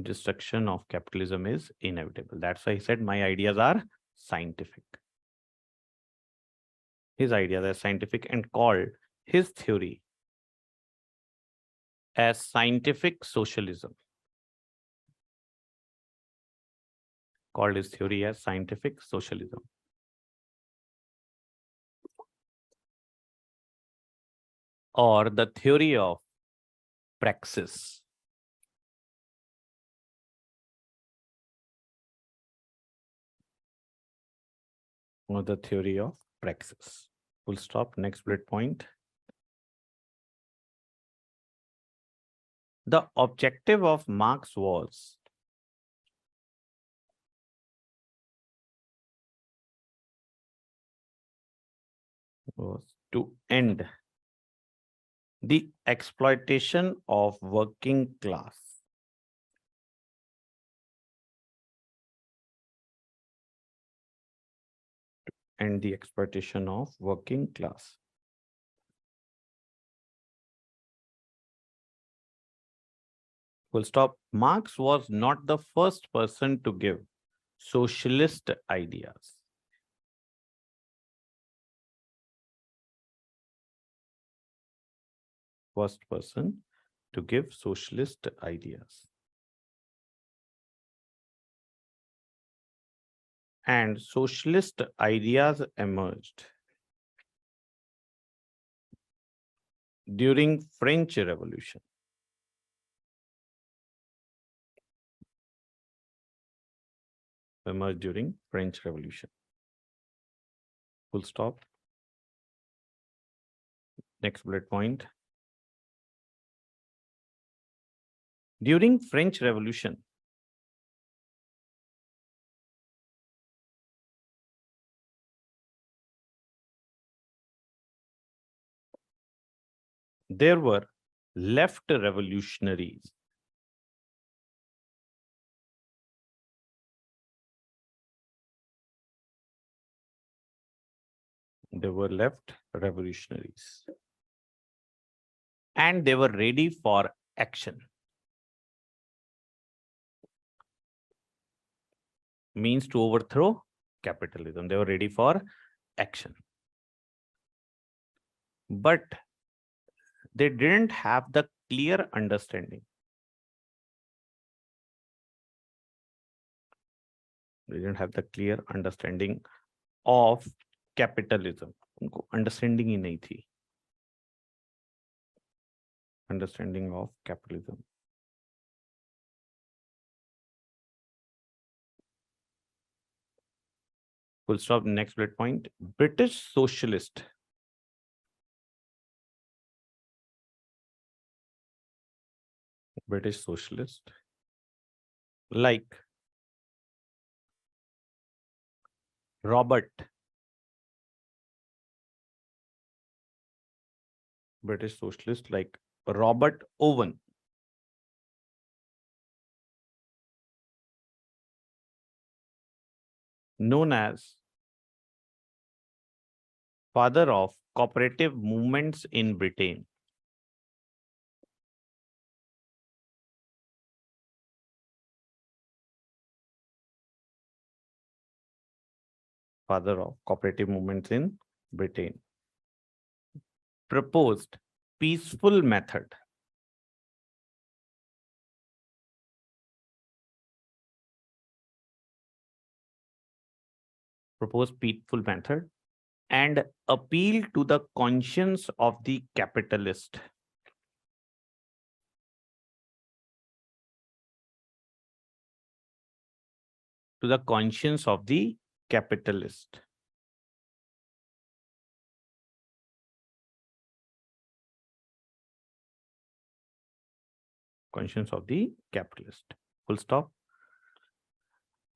Destruction of capitalism is inevitable. That's why he said my ideas are scientific. His ideas are scientific and called his theory as scientific socialism. Called his theory as scientific socialism. Or the theory of praxis. Or the theory of praxis. Full stop. Next bullet point. The objective of Marx was to end the exploitation of working class. And the exploitation of working class. Full stop. Marx was not the first person to give socialist ideas. First person to give socialist ideas. And socialist ideas emerged during French Revolution. Emerged during French Revolution. Full stop. Next bullet point. During French Revolution, there were left revolutionaries. They were left revolutionaries. And they were ready for action. Means to overthrow capitalism. They were ready for action. But they didn't have the clear understanding. They didn't have the clear understanding of capitalism. उनको understanding ही नहीं थी. Understanding of capitalism. Full stop. Next bullet point. British socialist. British socialist. Like Robert. British socialist like Robert Owen. Known as father of cooperative movements in Britain. Father of cooperative movements in Britain. Proposed peaceful method. Proposed peaceful method and appeal to the conscience of the capitalist. To the conscience of the capitalist. Conscience of the capitalist. Full stop.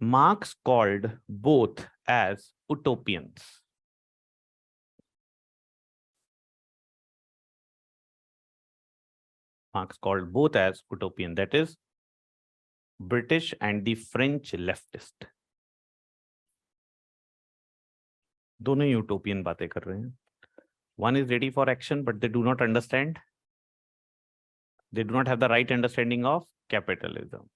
Marx called both as utopians. Marx called both as utopian, that is British and the French leftist. दोनों ही utopian बातें कर रहे हैं. One is ready for action, but they do not understand. They do not have the right understanding of capitalism.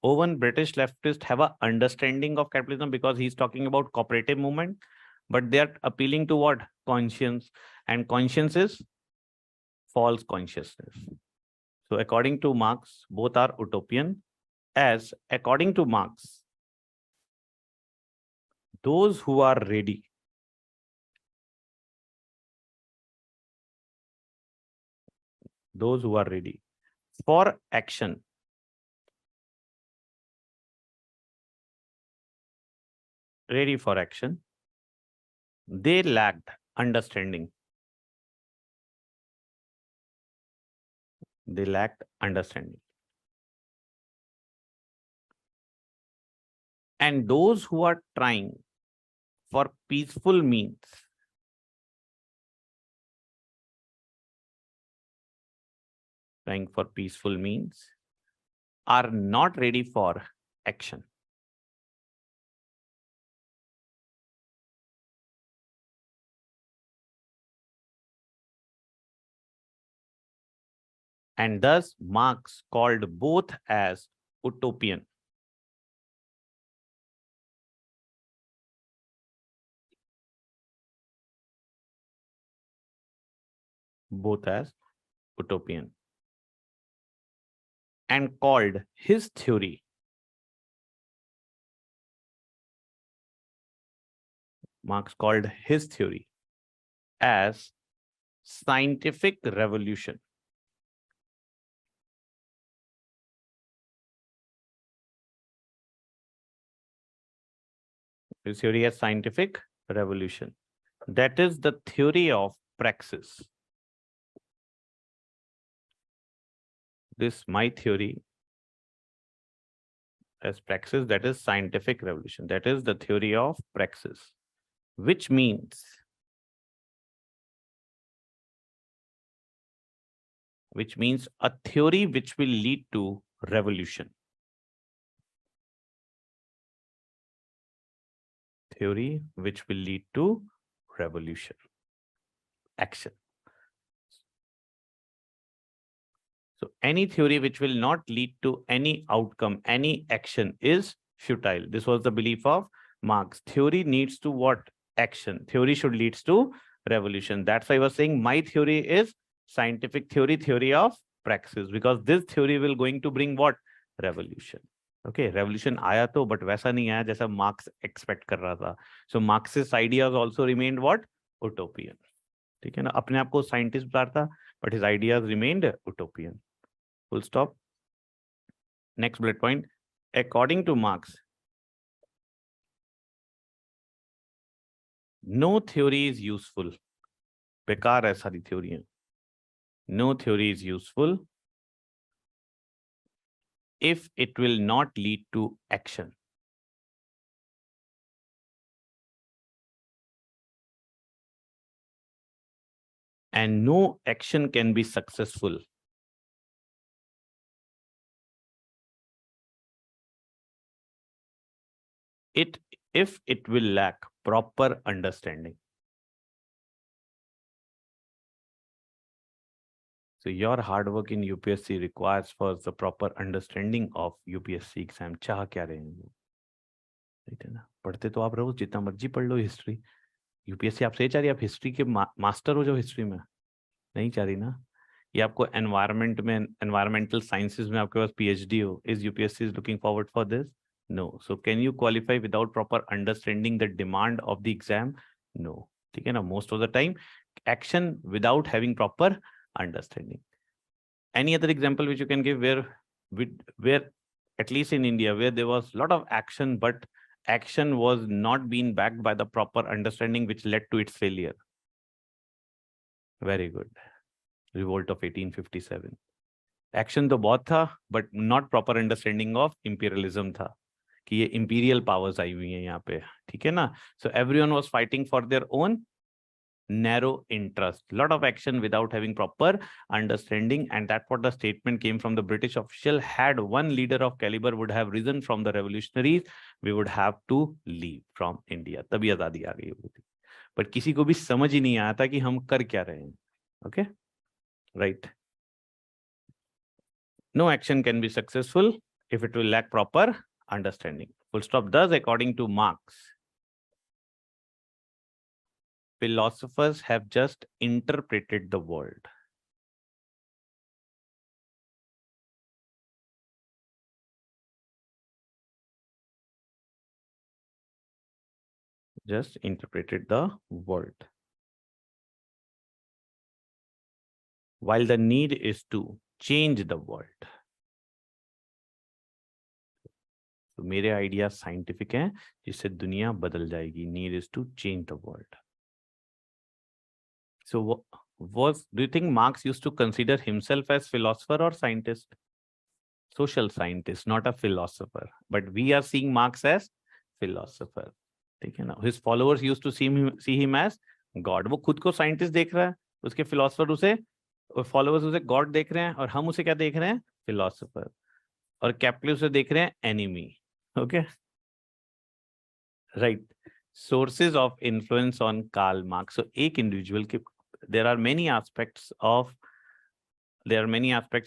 Owen, British leftist, have an understanding of capitalism because he's talking about cooperative movement, but they are appealing to what? Conscience. And conscience is false consciousness. So according to Marx, both are utopian, as according to Marx, those who are ready for action. Ready for action. They lacked understanding. They lacked understanding. And those who are trying for peaceful means are not ready for action. And thus Marx called both as utopian. Both as utopian. And called his theory, Marx called his theory as scientific revolution. His theory as scientific revolution. That is the theory of praxis. This my theory as praxis, that is scientific revolution. That is the theory of praxis, which means a theory which will lead to revolution. Theory which will lead to revolution. Action. So any theory which will not lead to any outcome, any action is futile. This was the belief of Marx. Theory needs to what? Action. Theory should lead to revolution. That's why I was saying my theory is scientific theory, theory of praxis, because this theory will going to bring what? Revolution. Okay, revolution आया तो, but वैसा नहीं आया जैसा Marx expect कर रहा था. So Marxist ideas also remained what? Utopian. ठीक है ना, अपने आप को साइंटिस्ट बता था, but his ideas remained utopian. Full stop. Next bullet point. According to Marx, no theory is useful. बेकार है सारी थ्योरियां. No theory is useful if it will not lead to action. And no action can be successful if it will lack proper understanding. So your hard work in UPSC requires first the proper understanding of UPSC exam. चाह क्या रहे हैं? ठीक है ना, पढ़ते तो आप रोज जितना मर्जी पढ़ लो हिस्ट्री. यूपीएससी आपसे चाह रही है आप हिस्ट्री के मास्टर हो, जो हिस्ट्री में नहीं चाह रही ना. ये आपको एनवायरमेंट में, एनवायरमेंटल साइंसेज में आपके पास पीएचडी हो. Is UPSC is looking forward for this? No. So can you qualify without proper understanding the demand of the exam? No. ठीक है ना, most of the time action without having proper understanding. Any other example which you can give where at least in India, where there was a lot of action, but action was not being backed by the proper understanding, which led to its failure? Very good. Revolt of 1857. Action तो बहुत था, but not proper understanding of imperialism था, कि ये imperial powers आई हुई हैं यहाँ पे. ठीक है ना? So everyone was fighting for their own narrow interest. Lot of action without having proper understanding, and that's what the statement came from the British official. Had one leader of caliber would have risen from the revolutionaries, we would have to leave from India. तभी आजादी आ गई होती. But किसी को भी समझ ही नहीं आया था कि हम कर क्या रहे हैं. Okay, right. No action can be successful if it will lack proper understanding. Full stop. Thus, according to Marx, philosophers have just interpreted the world. Just interpreted the world. While the need is to change the world. तो मेरे idea scientific हैं जिससे दुनिया बदल जाएगी. Need is to change the world. So do you think Marx used to consider himself as philosopher or scientist? Social scientist, not a philosopher. But we are seeing Marx as philosopher. ठीक है ना? His followers used to see him as God. वो खुद को scientist देख रहा है, उसके philosopher उसे, followers उसे God देख रहे हैं, और हम उसे क्या देख रहे हैं? Philosopher. और Kepler उसे देख रहे हैं enemy. Okay? Right. Sources of influence on Karl Marx. So एक individual के, there are many aspects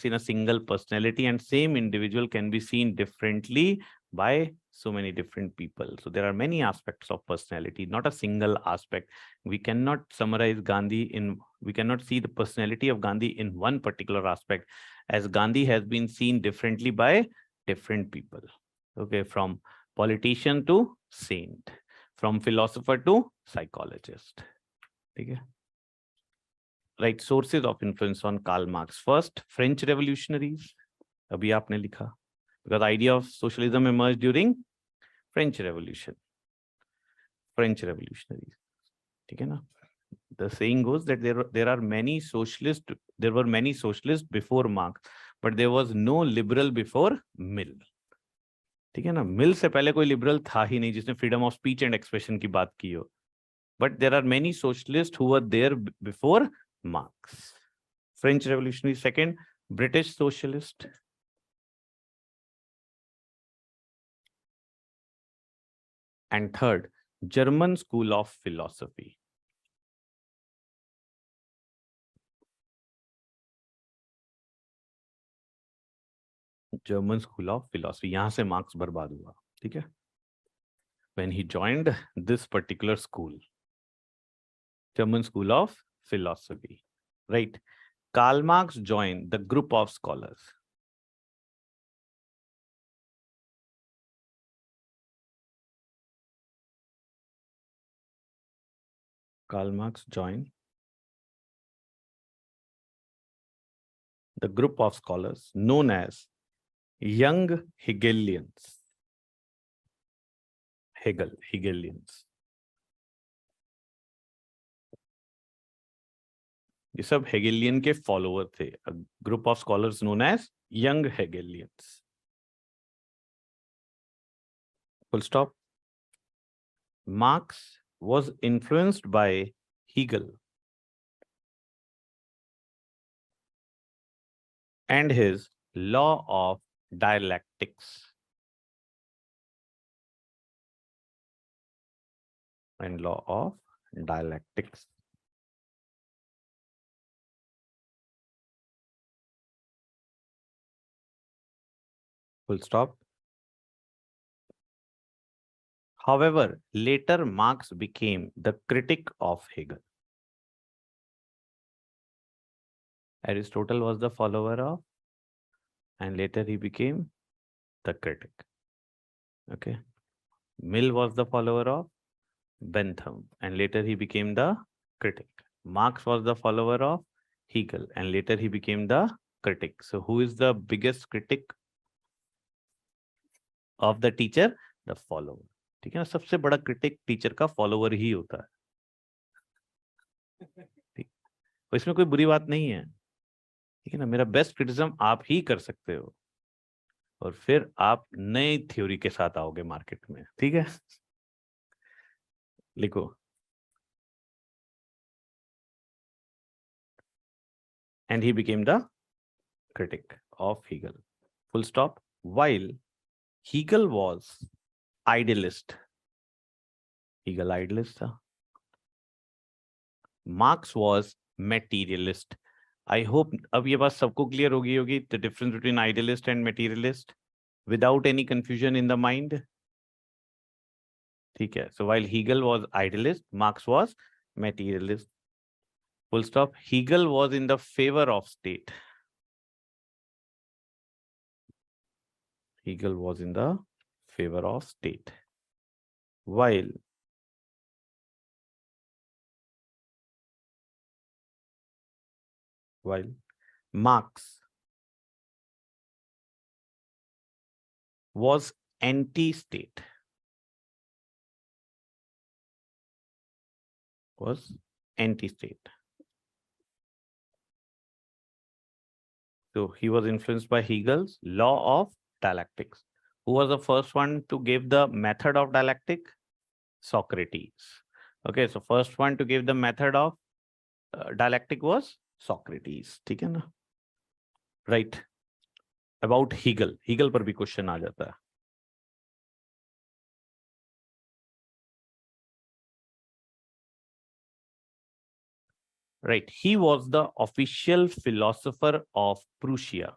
in a single personality, and same individual can be seen differently by so many different people. So there are many aspects of personality, not a single aspect. We cannot summarize we cannot see the personality of Gandhi in one particular aspect, as Gandhi has been seen differently by different people. Okay, from politician to saint, from philosopher to psychologist. Okay. Right, sources of influence on Karl Marx. First, French revolutionaries. Abhi aapne likha. Because the idea of socialism emerged during French Revolution. French revolutionaries. ठीक है ना? The saying goes that there were many socialists before Marx, but there was no liberal before Mill. ठीक है ना? Mill से पहले कोई liberal था ही नहीं जिसने freedom of speech and expression की बात की हो. But there are many socialists who were there before Marx. French revolutionary. Second, British socialist. And third, German school of philosophy. German school of philosophy. यहाँ से Marx बर्बाद हुआ. ठीक है? When he joined this particular school, German school of philosophy. Right. Karl Marx joined the group of scholars. Karl Marx joined the group of scholars known as young Hegelians. Hegelians. ये सब Hegelian के follower थे. A group of scholars known as young Hegelians. Full stop. Marx was influenced by Hegel and his law of dialectics. And law of dialectics. Full stop. However, later Marx became the critic of Hegel. Aristotle was the follower of, and later he became the critic. Okay. Mill was the follower of Bentham, and later he became the critic. Marx was the follower of Hegel, and later he became the critic. So who is the biggest critic of the teacher? The follower. ठीक है ना? सबसे बड़ा critic teacher का follower ही होता है. ठीक, इसमें कोई बुरी बात नहीं है. ठीक है ना? मेरा बेस्ट क्रिटिसिज्म आप ही कर सकते हो, और फिर आप नए थ्योरी के साथ आओगे मार्केट में. ठीक है, लिखो. And he became the critic of Hegel. Full stop. While Hegel was idealist, Hegel idealist था. Marx was materialist. I hope अब ये बात सबको क्लियर होगी the difference between idealist and materialist without any confusion in the mind. ठीक है. So while Hegel was idealist, Marx was materialist. Full stop. Hegel was in the favor of state. Hegel was in the favor of state. While Marx was anti-state. Was anti-state. So he was influenced by Hegel's law of dialectics. Who was the first one to give the method of dialectic? Socrates. Okay, so first one to give the method of dialectic was Socrates. ठीक है ना? Right. About Hegel. Hegel पर भी question आ जाता है. Right. He was the official philosopher of Prussia.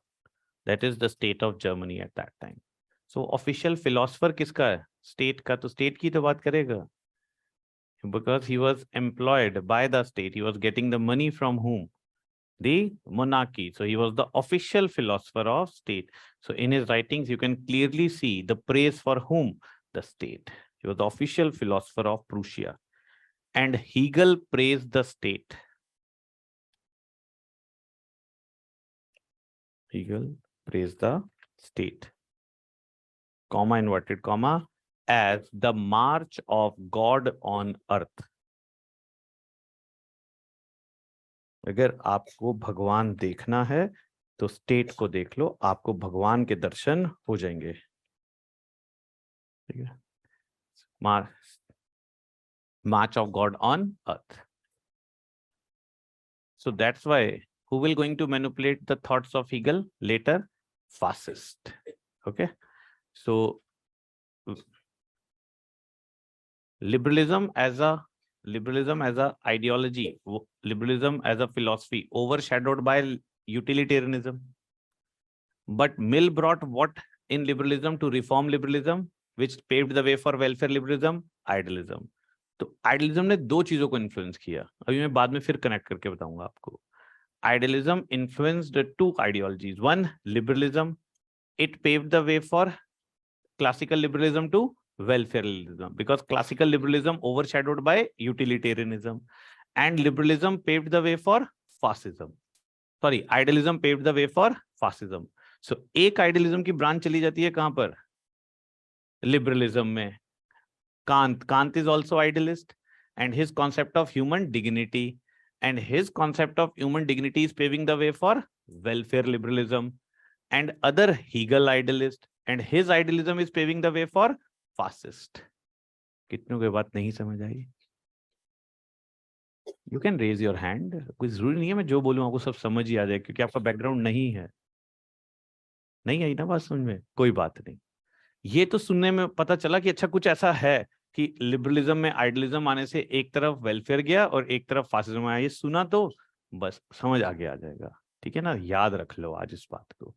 That is the state of Germany at that time. So official philosopher किसका है? State का. तो state की तो बात करेगा. Because he was employed by the state. He was getting the money from whom? The monarchy. So he was the official philosopher of state. So in his writings, you can clearly see the praise for whom? The state. He was the official philosopher of Prussia. And Hegel praised the state. Hegel praised the state, comma, inverted comma, as the march of God on earth. अगर आपको भगवान देखना है तो state को देख लो, आपको भगवान के दर्शन हो जाएंगे. ठीक है, march of God on earth. So that's why who will going to manipulate the thoughts of Hegel later? Fascist. Okay, so liberalism as a ideology, liberalism as a philosophy overshadowed by utilitarianism. But Mill brought what in liberalism to reform liberalism, which paved the way for welfare liberalism? Idealism. तो idealism ने दो चीजों को influence किया. अभी मैं बाद में फिर कनेक्ट करके बताऊंगा आपको. Idealism influenced two ideologies. One, liberalism. It paved the way for classical liberalism to welfare liberalism, because classical liberalism overshadowed by utilitarianism, and liberalism paved the way for fascism. Sorry, idealism paved the way for fascism. So एक idealism की branch चली जाती है कहां पर? Liberalism में. Kant is also idealist, and his concept of human dignity, and his concept of human dignity is paving the way for welfare liberalism. And other Hegel idealist, and his idealism is paving the way for fascist. कितनों को बात नहीं समझ आई? You can raise your hand. कोई जरूरी नहीं है मैं जो बोलूं आपको सब समझ ही आ जाए, क्योंकि आपका बैकग्राउंड नहीं है. नहीं आई ना बात समझ में? कोई बात नहीं. ये तो सुनने में पता चला कि अच्छा कुछ ऐसा है कि लिबरलिज्म में आइडियलिज्म आने से एक तरफ वेलफेयर गया और एक तरफ फासिज्म आया. ये सुना तो बस समझ आगे आ जाएगा. ठीक है ना, याद रख लो आज इस बात को.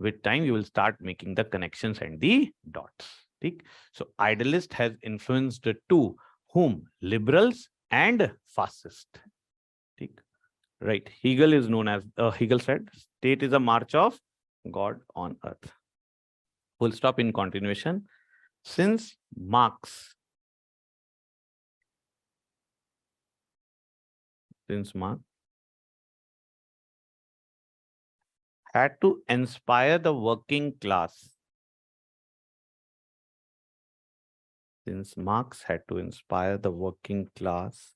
With time you will start making the connections and the dots. ठीक? So idealist has influenced to whom? Liberals and fascist. ठीक? Right. Hegel is known as Hegel said state is a march of God on earth. Full stop. In continuation, since Marx had to inspire the working class. Since Marx had to inspire the working class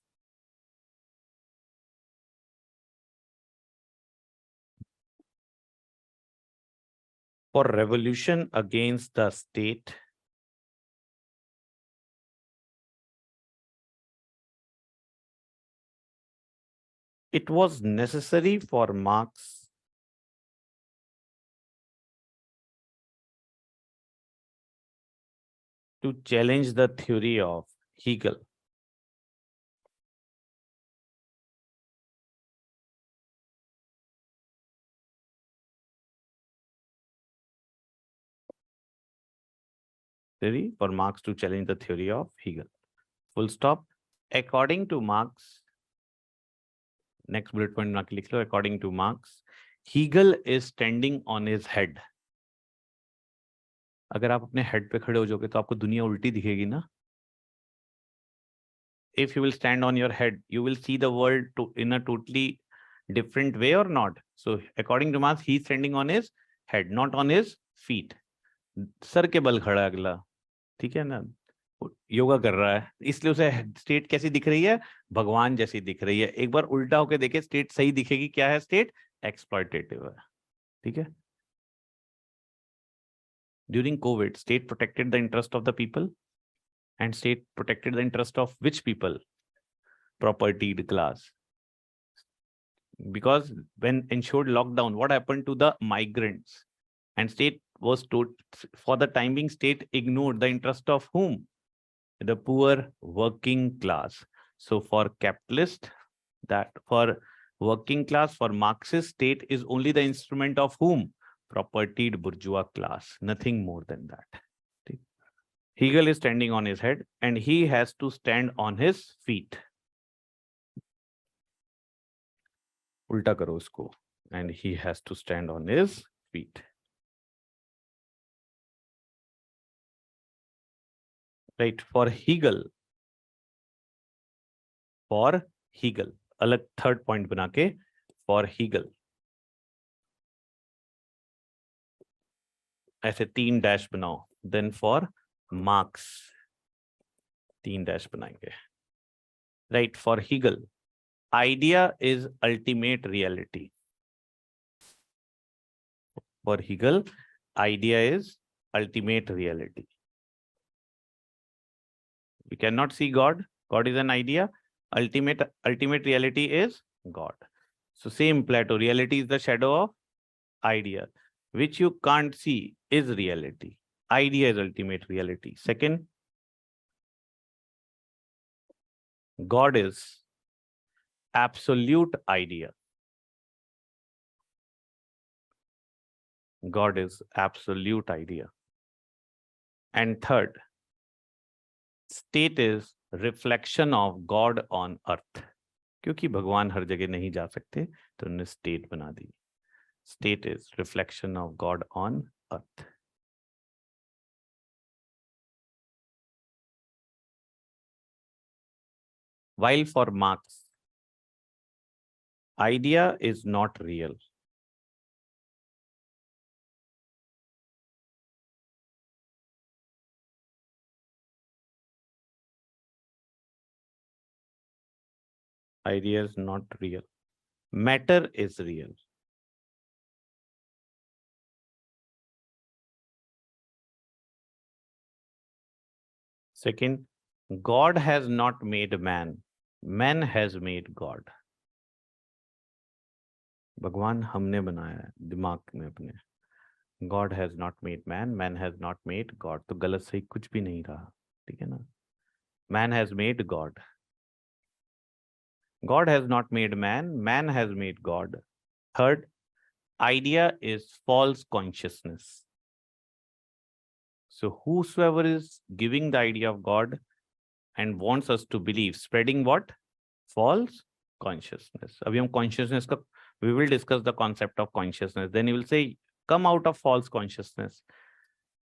for revolution against the state, it was necessary for Marx to challenge the theory of Hegel. For Marx to challenge the theory of Hegel. Full stop. According to Marx, next bullet point na लिख लो. According to Marx, Hegel is standing on his head. अगर आप अपने head पे खड़े हो जाओगे तो आपको दुनिया उल्टी दिखेगी ना. If you will stand on your head, you will see the world in a totally different way or not. So according to Marx, he's standing on his head, not on his feet. Sir के बल खड़ा है अगला, ठीक है ना, योगा कर रहा है, इसलिए उसे स्टेट कैसी दिख रही है, भगवान जैसी दिख रही है। एक बार उल्टा होके देखे स्टेट सही दिखेगी, क्या है स्टेट, एक्सप्लॉयटेटिव है, ठीक है। During Covid state protected the interest of the people, and state protected the interest of which people, propertied class, because when ensured lockdown, what happened to the migrants, and state was told, for the time being state ignored the interest of whom, the poor working class. So for capitalist, that for working class, for Marxist, state is only the instrument of whom, propertied bourgeois class, nothing more than that. Hegel is standing on his head and he has to stand on his feet. उल्टा करो उसको, and he has to stand on his feet. Right, for Hegel, अलग third point बना के, for Hegel ऐसे 3 dash बनाओ, then for Marx 3 dash बनाएंगे. Right, for Hegel, idea is ultimate reality. For Hegel, idea is ultimate reality. We cannot see God. God is an idea. Ultimate reality is God. So same Plato, reality is the shadow of idea, which you can't see is reality. Idea is ultimate reality. Second, God is absolute idea. God is absolute idea. And third, state is reflection of God on earth. क्योंकि भगवान हर जगह नहीं जा सकते तो उन्होंने state बना दी. State is reflection of God on earth. While for Marx, idea is not real. Idea is not real. Matter is real. Second, God has not made man. Man has made God. भगवान हमने बनाया है दिमाग में अपने. God has not made man. Man has not made God. तो गलत सही कुछ भी नहीं रहा, ठीक है ना. Man has made God. God has not made man. Man has made God. Third, idea is false consciousness. So whosoever is giving the idea of God and wants us to believe, spreading what? False consciousness. Abhi hum consciousness ka, we will discuss the concept of consciousness. Then you will say, come out of false consciousness.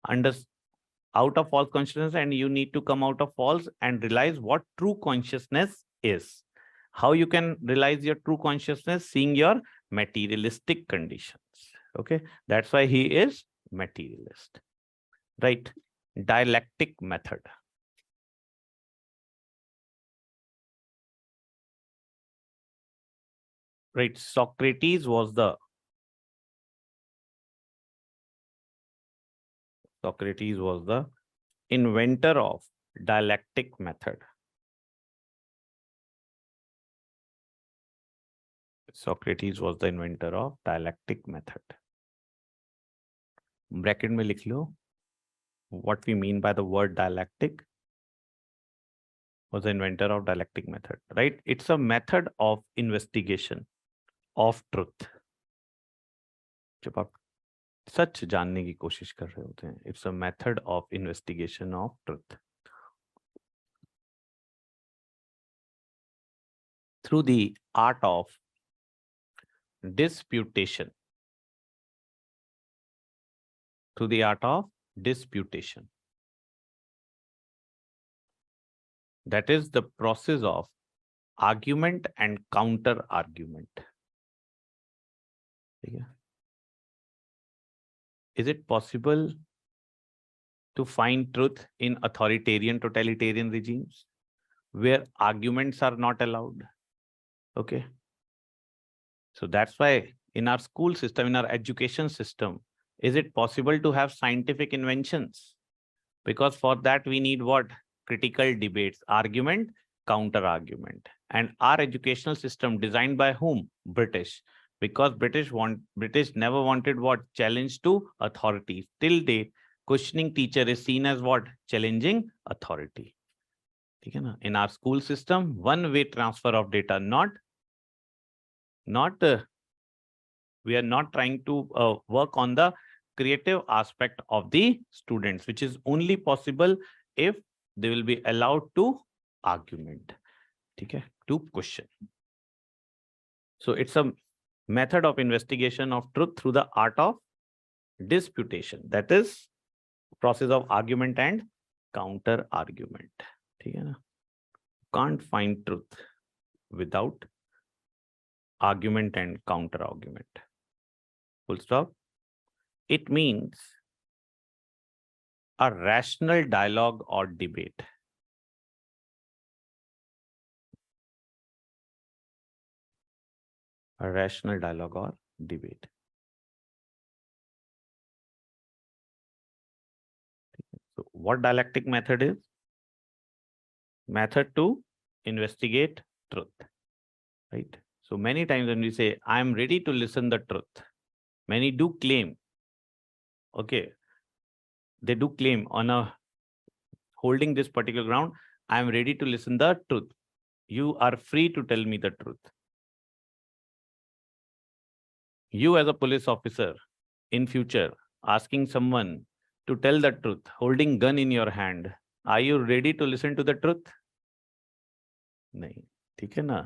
Out of false consciousness, and you need to come out of false and realize what true consciousness is. How you can realize your true consciousness? Seeing your materialistic conditions. Okay, that's why he is materialist. Right, dialectic method. Right, Socrates was the inventor of dialectic method. Socrates was the inventor of dialectic method. Bracket में लिख लो what we mean by the word dialectic. Was the inventor of dialectic method, right? It's a method of investigation of truth. जब आप सच जानने की कोशिश कर रहे होते हैं, it's a method of investigation of truth. Through the art of disputation. Through the art of disputation. That is the process of argument and counter argument. Is it possible to find truth in authoritarian totalitarian regimes where arguments are not allowed. Okay. So that's why in our school system, in our education system, is it possible to have scientific inventions? Because for that we need what? Critical debates, argument, counter argument. And our educational system designed by whom? British. Because British never wanted what? Challenge to authority. Till date, questioning teacher is seen as what? Challenging authority. In our school system, one-way transfer of data, we are not trying to work on the creative aspect of the students, which is only possible if they will be allowed to argument, to question. So it's a method of investigation of truth through the art of disputation. That is process of argument and counter argument. Can't find truth without argument and counter argument. Full stop. It means a rational dialogue or debate. A rational dialogue or debate. So what dialectic method is? Method to investigate truth, right? So many times when we say, I am ready to listen the truth, many do claim, okay, they do claim on a holding this particular ground, I am ready to listen the truth. You are free to tell me the truth. You as a police officer in future asking someone to tell the truth, holding gun in your hand, are you ready to listen to the truth? No.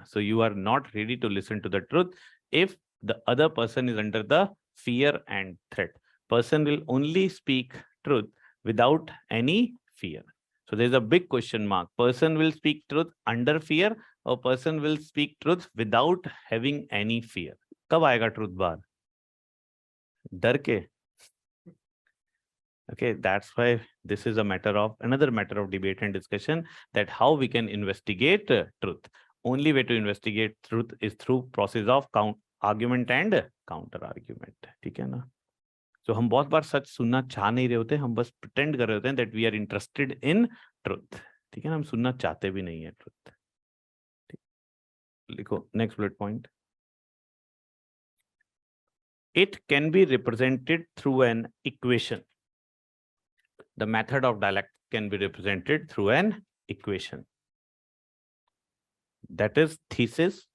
So you are not ready to listen to the truth if the other person is under the fear and threat. Person will only speak truth without any fear. So there's a big question mark. Person will speak truth under fear or person will speak truth without having any fear. कब आएगा truth बाहर? डर के? Okay, that's why this is another matter of debate and discussion, that how we can investigate truth. Only way to investigate truth is through process of argument and counter argument. ठीक है ना? So हम बहुत बार सच सुनना चाह नहीं रहे होते, हम बस pretend कर रहे होते हैं that we are interested in truth. ठीक है ना? हम सुनना चाहते भी नहीं है truth. लिखो next bullet point. It can be represented through an equation. The method of dialectic can be represented through an equation. That is thesis,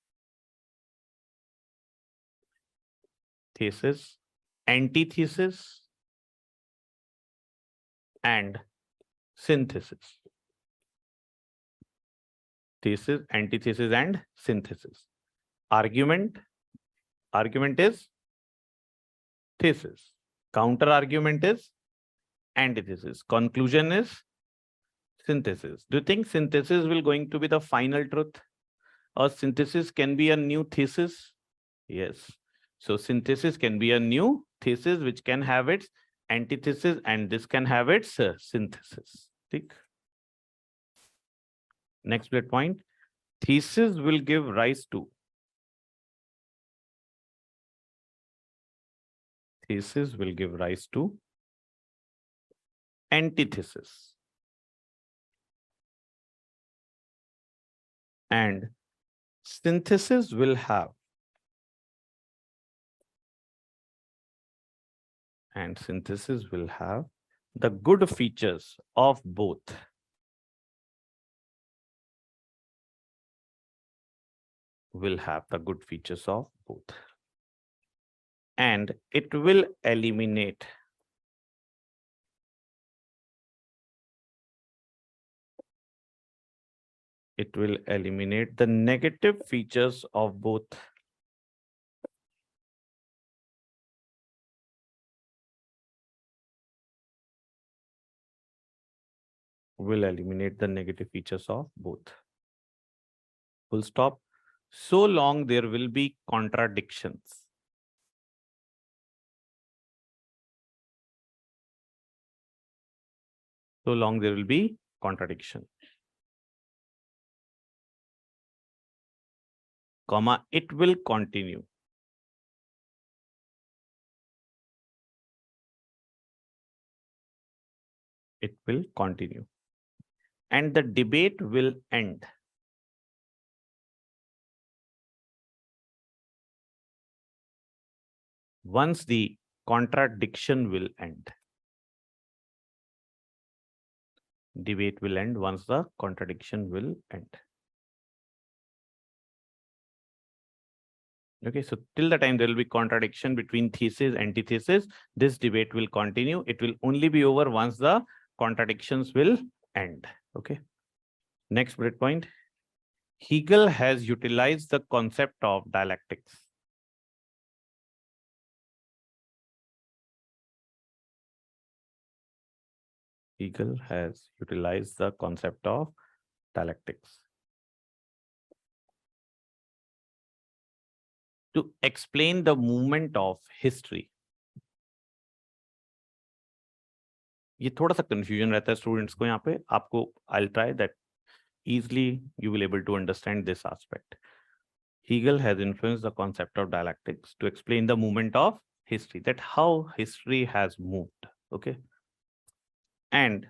antithesis, and synthesis. Thesis, antithesis, and synthesis. Argument is thesis. Counter argument is antithesis. Conclusion is synthesis. Do you think synthesis will going to be the final truth? Or synthesis can be a new thesis? Yes. So synthesis can be a new thesis which can have its antithesis and this can have its synthesis. Think. Next bullet point. Thesis will give rise to. Thesis will give rise to antithesis. And synthesis will have. And synthesis will have the good features of both. Will have the good features of both. And it will eliminate the negative features of both. Will eliminate the negative features of both. Full stop. So long there will be contradictions. so long there will be contradiction. Comma, it will continue. It will continue. And the debate will end. Once the contradiction will end. Debate will end once the contradiction will end. Okay, so till the time there will be contradiction between thesis, antithesis, this debate will continue. It will only be over once the contradictions will end. Okay. Next bullet point. Hegel has utilized the concept of dialectics. Hegel has utilized the concept of dialectics to explain the movement of history. ये थोड़ा सा confusion रहता है students को यहाँ पे. आपको I'll try that easily you will able to understand this aspect. Hegel has influenced the concept of dialectics to explain the movement of history, that how history has moved. Okay. And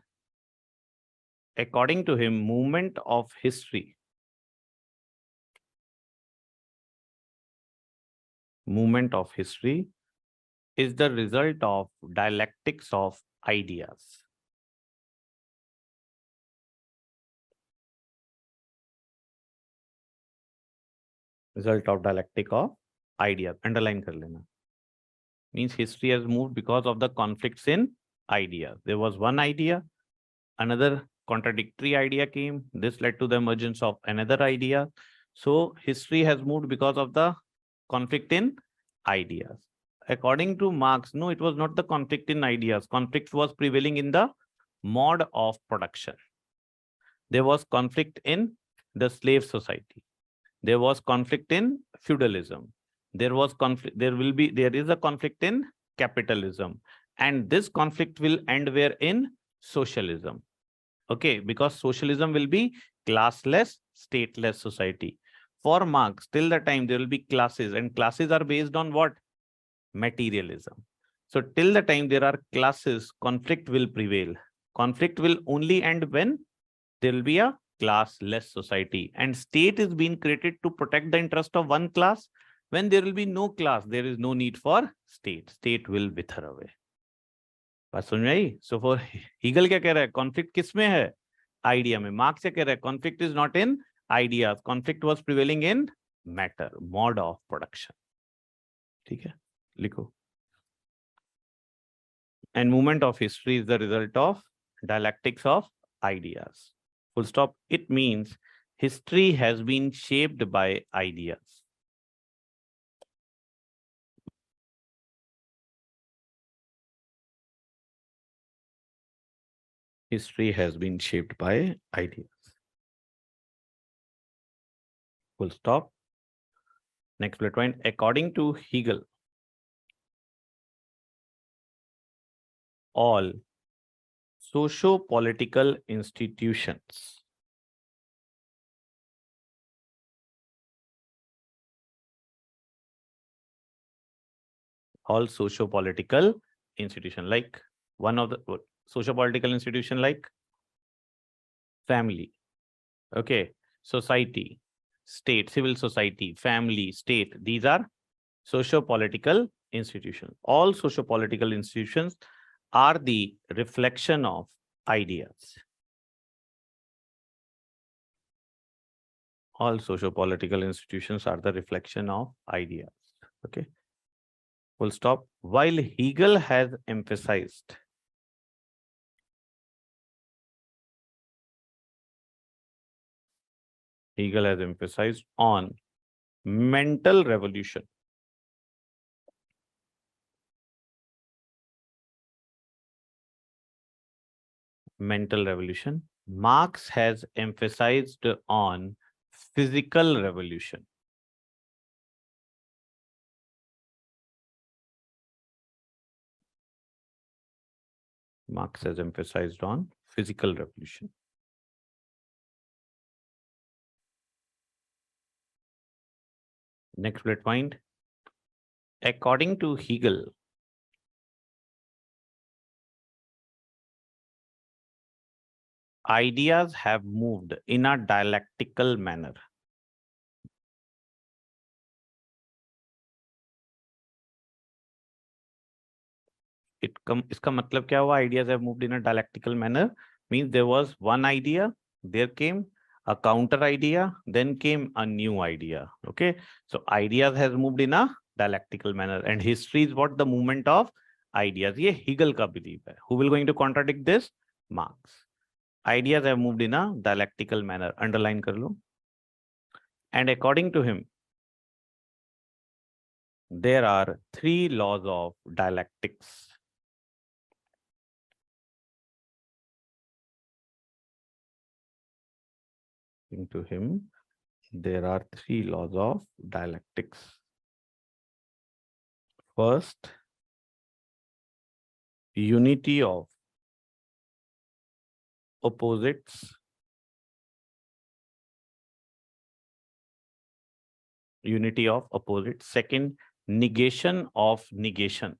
according to him, movement of history is the result of dialectics of ideas. Result of dialectic of ideas. Underline kar lena. Means history has moved because of the conflicts in ideas. There was one idea, another contradictory idea came. This led to the emergence of another idea. So history has moved because of the conflict in ideas. According to Marx, no, it was not the conflict in ideas. Conflict was prevailing in the mode of production. There was conflict in the slave society. There was conflict in feudalism. There was conflict. There is a conflict in capitalism, and this conflict will end where? In socialism. Okay, because socialism will be classless, stateless society. For Marx, till the time there will be classes, and classes are based on what? Materialism. So till the time there are classes, conflict will prevail. Conflict will only end when there will be a classless society, and state is being created to protect the interest of one class. When there will be no class, there is no need for state. State will wither away. बात समझ में आई? So for Hegel क्या कह रहा है? Conflict किस में है? Idea में. Marx क्या कह रहा है? Conflict is not in ideas. Conflict was prevailing in matter, mode of production. ठीक है? लिखो. And movement of history is the result of dialectics of ideas. Full stop. It means history has been shaped by ideas. History has been shaped by ideas. Full stop. Next bullet point. According to Hegel, all socio-political institutions like one of the socio-political institution like family, okay, society, state, civil society, family, state, these are socio-political institutions. All socio-political institutions are the reflection of ideas. All socio-political institutions are the reflection of ideas. Okay. Full stop. While Hegel has emphasized on mental revolution. Marx has emphasized on physical revolution. Marx has emphasized on physical revolution. Next bullet point. According to Hegel, ideas have moved in a dialectical manner. इसका मतलब क्या हुआ? Ideas have moved in a dialectical manner means there was one idea, there came a counter idea, then came a new idea. Okay, so ideas has moved in a dialectical manner, and history is what? The movement of ideas. ये Hegel का belief है. Who will going to contradict this? Marx. Ideas have moved in a dialectical manner. Underline कर लो. And according to him, there are three laws of dialectics. To him, there are three laws of dialectics. First, unity of opposites. Unity of opposites. Second, negation of negation.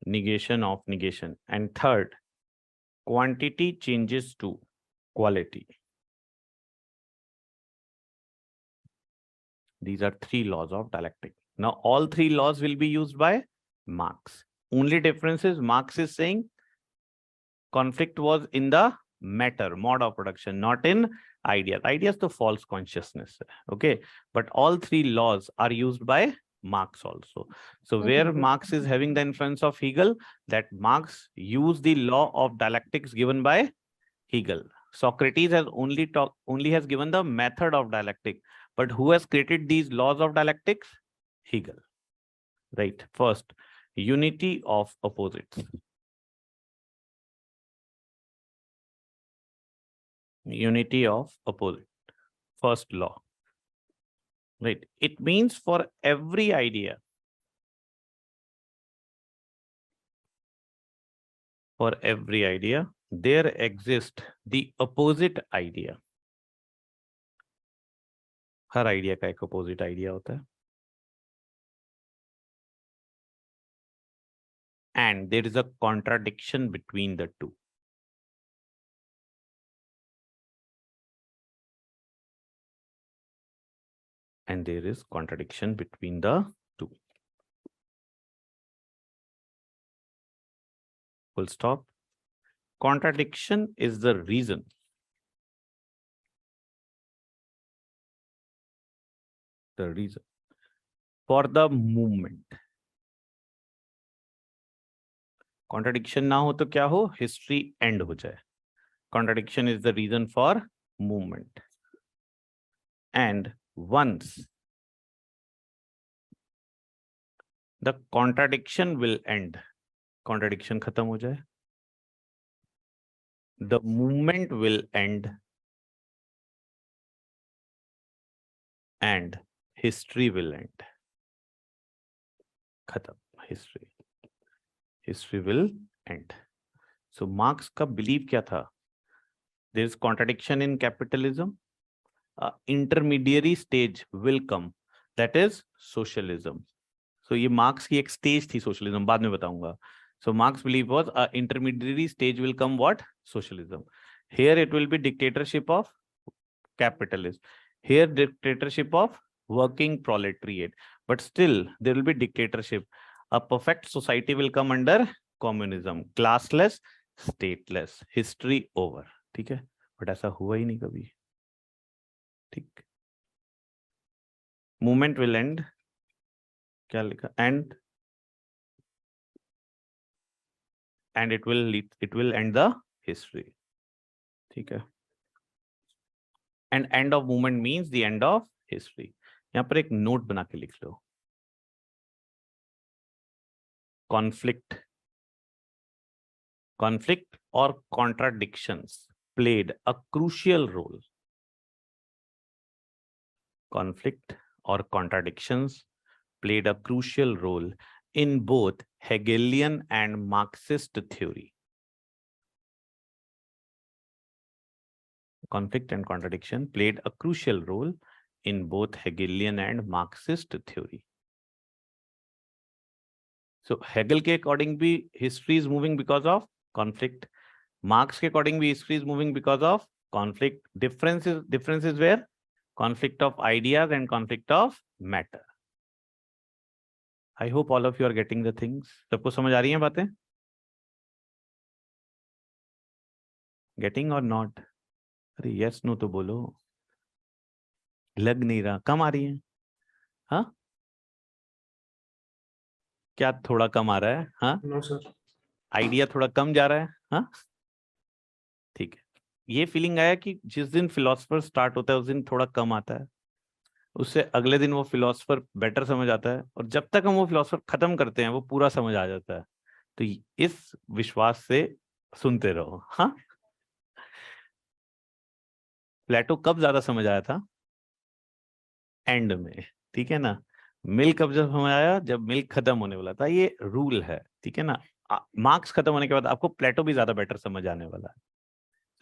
Negation of negation. And third, quantity changes to quality. These are three laws of dialectic. Now, all three laws will be used by Marx. Only difference is Marx is saying conflict was in the matter, mode of production, not in ideas. Ideas to false consciousness. Okay, but all three laws are used by Marx also. So where Marx is having the influence of Hegel, that Marx used the law of dialectics given by Hegel. Socrates has only has given the method of dialectic, but who has created these laws of dialectics? Hegel. Right. First, unity of opposites. Unity of opposite. First law. Right. It means for every idea, there exists the opposite idea. Her idea का एक opposite idea होता है. And there is a contradiction between the two. And there is contradiction between the two. Full stop. Contradiction is the reason for the movement. Contradiction ना हो तो क्या हो? History end हो जाए. Contradiction is the reason for movement. And once the contradiction will end, contradiction खत्म हो जाए, the movement will end and history will end. खत्म. History will end. So Marx का belief क्या था? There is contradiction in capitalism. Intermediary stage will come, that is socialism. So ये Marx की एक stage थी socialism, बाद में बताऊंगा. So Marx belief was intermediary stage will come what? Socialism. Here it will be dictatorship of capitalist. Here dictatorship of working proletariat. But still there will be dictatorship. A perfect society will come under communism. Classless, stateless. History over. ठीक है? But ऐसा हुआ ही नहीं कभी. ठीक. Movement will end. क्या लिखा? And it will end the history. ठीक है? And end of movement means the end of history. यहाँ पर एक नोट बना के लिख लो. Conflict or contradictions played a crucial role. Conflict or contradictions played a crucial role in both Hegelian and Marxist theory. Conflict and contradiction played a crucial role in both Hegelian and Marxist theory. So Hegel के according भी history is moving because of conflict. Marx के according भी history is moving because of conflict. Difference is where? Conflict of ideas and conflict of matter. I hope all of you are getting the things. सबको समझ आ रही हैं बातें? Getting or not? अरे yes no तो बोलो. लग नहीं रहा. कम आ रही है? हाँ? क्या थोड़ा कम आ रहा है? हाँ? नो सर, आइडिया थोड़ा कम जा रहा है? हाँ? ठीक है. ये फीलिंग आया कि जिस दिन फिलोसफर स्टार्ट होता है उस दिन थोड़ा कम आता है, उससे अगले दिन वो फिलोसफर बेटर समझ आता है, और जब तक हम वो फिलोसफर खत्म करते हैं वो पूरा समझ आ जाता है. तो इस विश्वास से सुनते रहो. हाँ, प्लेटो कब ज्यादा समझ आया था? एंड में. ठीक है ना. मिल्क कब जब समझ आया? जब मिल्क खत्म होने वाला था. ये रूल है. ठीक है ना. मार्क्स खत्म होने के बाद आपको प्लेटो भी ज्यादा बेटर समझ आने वाला है.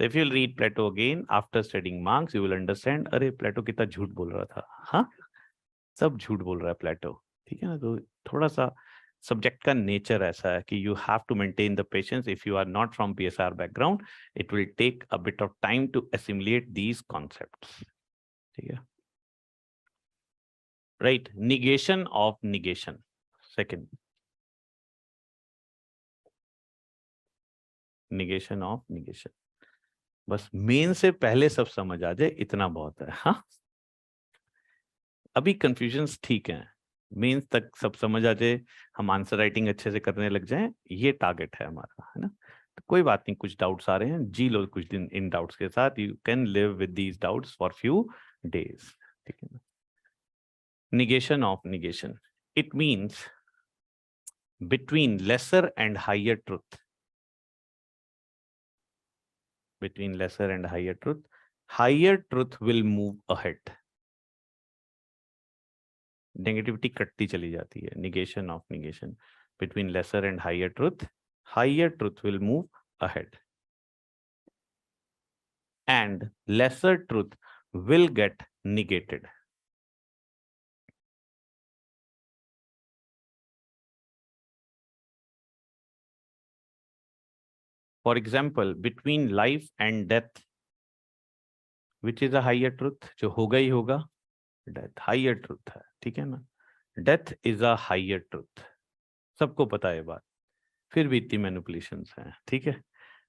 So if you read Plato again after studying Marx, you will understand. अरे प्लेटो कितना झूठ बोल रहा था. हाँ, सब झूठ बोल रहा है प्लेटो. ठीक है ना. तो थोड़ा सा सब्जेक्ट का नेचर ऐसा है कि you have to maintain the patience. If you are not from PSR background, it will take a bit of time to assimilate these concepts. ठीक है. Right. Negation of negation. Second. Negation of negation. बस main से पहले सब समझ आ जाए इतना बहुत है. हाँ, अभी कंफ्यूजन्स ठीक हैं. मेंस तक सब समझ आ जाए, हम आंसर राइटिंग अच्छे से करने लग जाएं, ये टारगेट है हमारा. है ना. तो कोई बात नहीं, कुछ डाउट्स आ रहे हैं, जी लो कुछ दिन इन डाउट्स के साथ. You can live with these doubts for few days. ठीक है ना. Negation of negation. It means between lesser and higher truth. Between lesser and higher truth will move ahead. Negativity कटती चली जाती है. Negation of negation. Between lesser and higher truth will move ahead. And lesser truth will get negated. For example, between life and death, which is a higher truth? जो होगा ही होगा. Death higher truth है. ठीक है ना. Death is a higher truth. सबको पता है बात, फिर भी इतनी मैनिपुलेशंस हैं. ठीक है.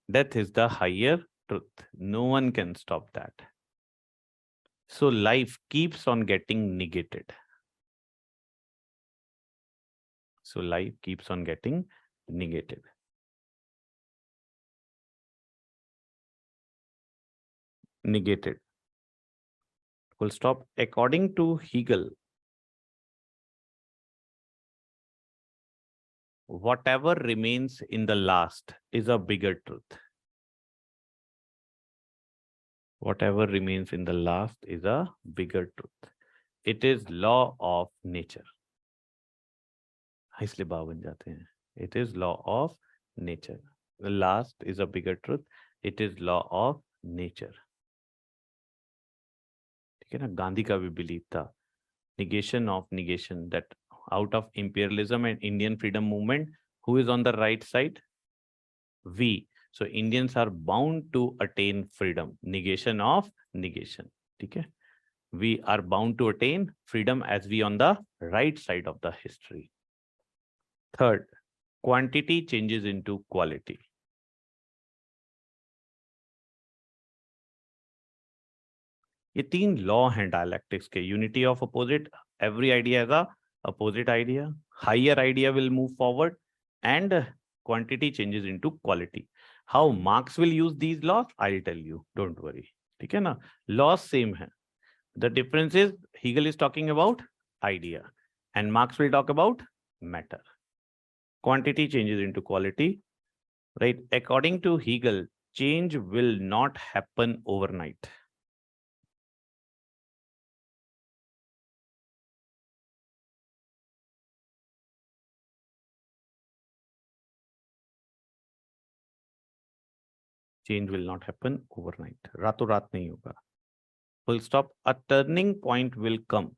Death is the higher truth. No one can stop that. So life keeps on getting negated. So life keeps on getting negated. Negated. Full stop. According to Hegel, whatever remains in the last is a bigger truth. Whatever remains in the last is a bigger truth. It is law of nature. इसलिए बा बन जाते हैं. It is law of nature. The last is a bigger truth. It is law of nature. ठीक है ना. गांधी का भी बिलीव था. Negation of negation, that out of imperialism and Indian freedom movement, who is on the right side? We. So Indians are bound to attain freedom. Negation of negation. ठीक है. We are bound to attain freedom as we on the right side of the history. Third, quantity changes into quality. ये तीन law हैं dialectics के. Unity of opposite. Every idea has a opposite idea. Higher idea will move forward and quantity changes into quality. How Marx will use these laws I will tell you, don't worry. ठीक है ना. Laws same है. The difference is Hegel is talking about idea and Marx will talk about matter. Quantity changes into quality, right? According to Hegel, change will not happen overnight. Change will not happen overnight. रातों रात नहीं होगा. Full stop. A turning point will come.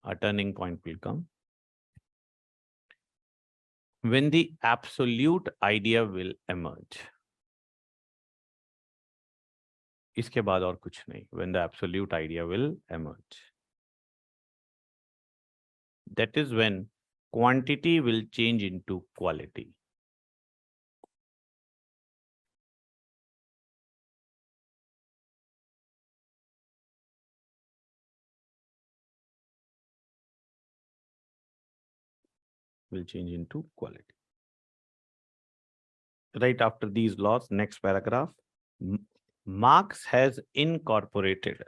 A turning point will come when the absolute idea will emerge. इसके बाद और कुछ नहीं. When the absolute idea will emerge. That is when quantity will change into quality. Will change into quality. Right after these laws, next paragraph. Marx has incorporated.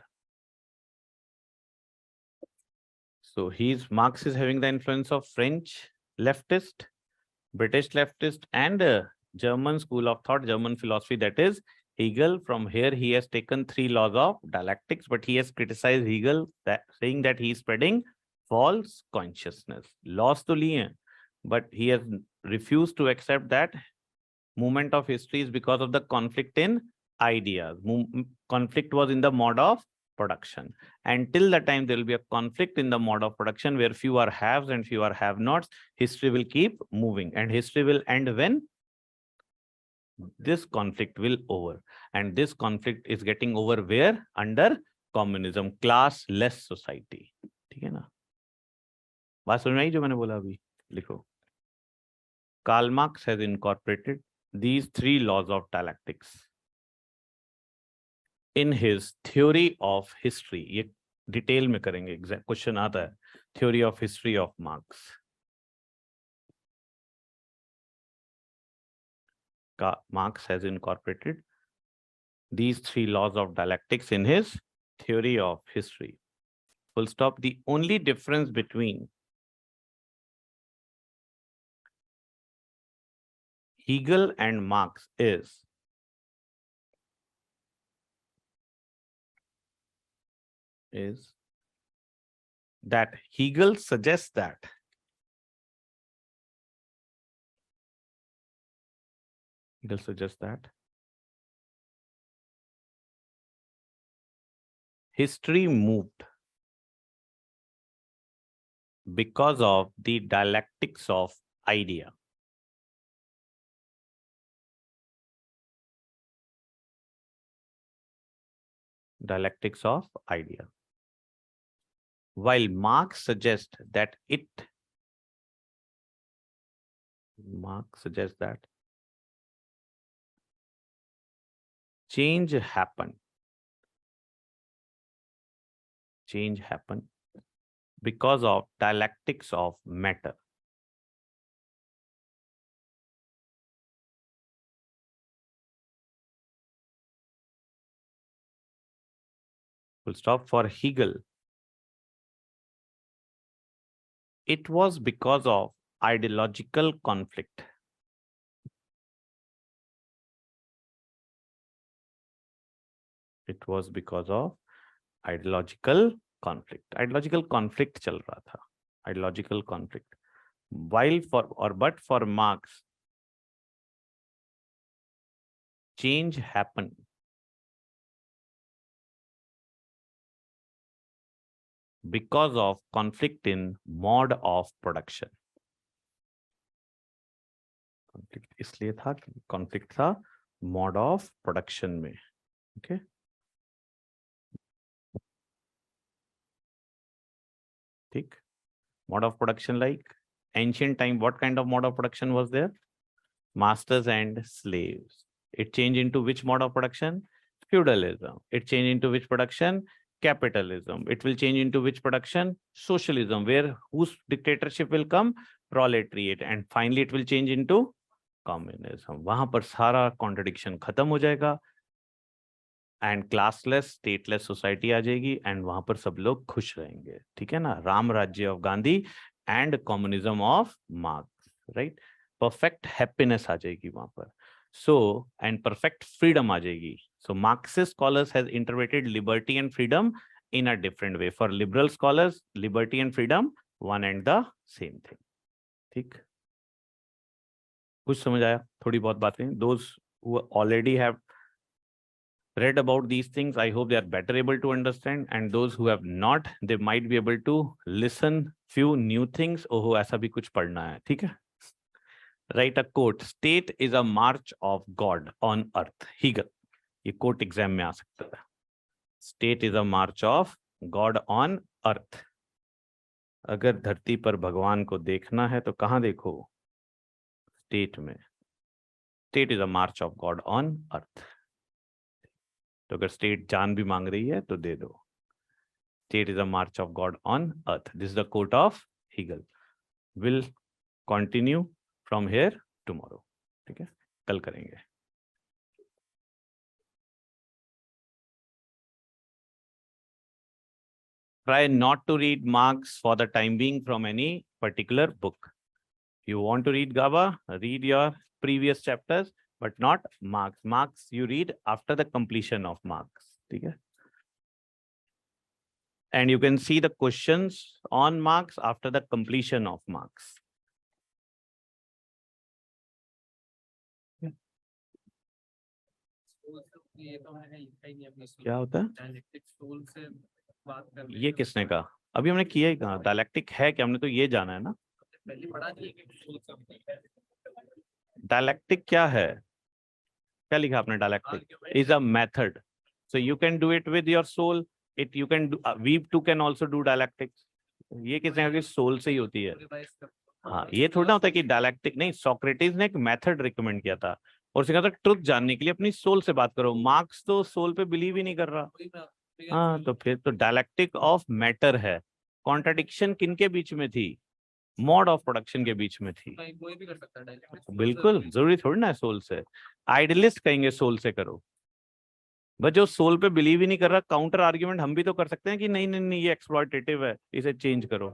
So Marx is having the influence of French leftist, British leftist, and German school of thought, German philosophy, that is Hegel. From here, he has taken 3 laws of dialectics, but he has criticized Hegel, saying that he is spreading false consciousness. Laws to liye, but he has refused to accept that movement of history is because of the conflict in ideas. Conflict was in the mode of production. Until the time there will be a conflict in the mode of production where few are haves and few are have-nots, history will keep moving, and history will end when this conflict will over. And this conflict is getting over where? Under communism, class-less society. ठीक है ना? बात समझ में आई जो मैंने बोला अभी? लिखो. Karl Marx has incorporated these 3 laws of dialectics in his theory of history. ये डिटेल में करेंगे, एग्जैक्ट क्वेश्चन आता है. Theory of history of Marx. Marx has incorporated these 3 laws of dialectics in his theory of history. Full stop. The only difference between Hegel and Marx is that Hegel suggests that history moved because of the dialectics of idea. Dialectics of idea. While Marx suggests that change happened because of dialectics of matter. Full stop. For Hegel, it was because of ideological conflict. It was because of ideological conflict. Ideological conflict चल रहा था. Ideological conflict. But for Marx, change happened because of conflict in mode of production. Conflict इसलिए था कि conflict था mode of production में. Okay. ठीक. Mode of production like ancient time. What kind of mode of production was there? Masters and slaves. It changed into which mode of production? Feudalism. It changed into which production? Capitalism. It will change into which production? Socialism. Where whose dictatorship will come? Proletariat. And finally it will change into communism. वहां पर सारा contradiction खत्म हो जाएगा and classless, stateless society आ जाएगी and वहां पर सब लोग खुश रहेंगे. ठीक है ना? राम राज्य of Gandhi and communism of Marx. Right? Perfect happiness आ जाएगी वहां पर. So, and perfect freedom आ जाएगी. So Marxist scholars has interpreted liberty and freedom in a different way. For liberal scholars, liberty and freedom, one and the same thing. ठीक? कुछ समझ आया? थोड़ी बहुत बातें, those who already have read about these things, I hope they are better able to understand, and those who have not, they might be able to listen few new things. ओहो ऐसा भी कुछ पढ़ना है, ठीक है? Write a quote. State is a march of God on earth. Hegel, ये quote exam में आ सकता है. State is a march of God on earth. अगर धरती पर भगवान को देखना है तो कहाँ देखो? स्टेट में. State is a march of God on earth. तो अगर स्टेट जान भी मांग रही है तो दे दो. State is a march of God on earth. This is the quote of Hegel. Will continue from here tomorrow. ठीक है, कल करेंगे. Try not to read Marx for the time being from any particular book. You want to read Gaba, read your previous chapters, but not Marx. Marx you read after the completion of Marx. ठीक है? And you can see the questions on Marx after the completion of Marx. क्या होता है? ये किसने कहा? अभी हमने किया ही कहा. डायलेक्टिक है क्या? हमने तो ये जाना है ना. डायलेक्टिक क्या है? क्या लिखा आपने? Dialectic is a method. So you can do it with your soul. It you can do. We too can also do dialectics. ये किसने कहा कि सोल से ही होती है? हाँ, ये थोड़ा ना होता है कि डायलेक्टिक नहीं. सोक्रेटिस ने एक मेथड रिकमेंड किया था और उसने कहा था ट्रुथ जानने के लिए अपनी सोल से बात करो. मार्क्स तो सोल पे बिलीव ही नहीं कर रहा. हाँ, तो फिर तो डायलेक्टिक ऑफ मैटर है. कॉन्ट्राडिक्शन किनके बीच में थी? मोड ऑफ प्रोडक्शन के बीच में थी. कोई भी कर सकता है डायलेक्टिक. बिल्कुल जरूरी थोड़ी ना है सोल से. आइडियलिस्ट कहेंगे सोल से करो, बट जो सोल पे बिलीव ही नहीं कर रहा, काउंटर आर्ग्यूमेंट हम भी तो कर सकते हैं कि नहीं नहीं नहीं ये एक्सप्लॉयटेटिव है, इसे चेंज करो.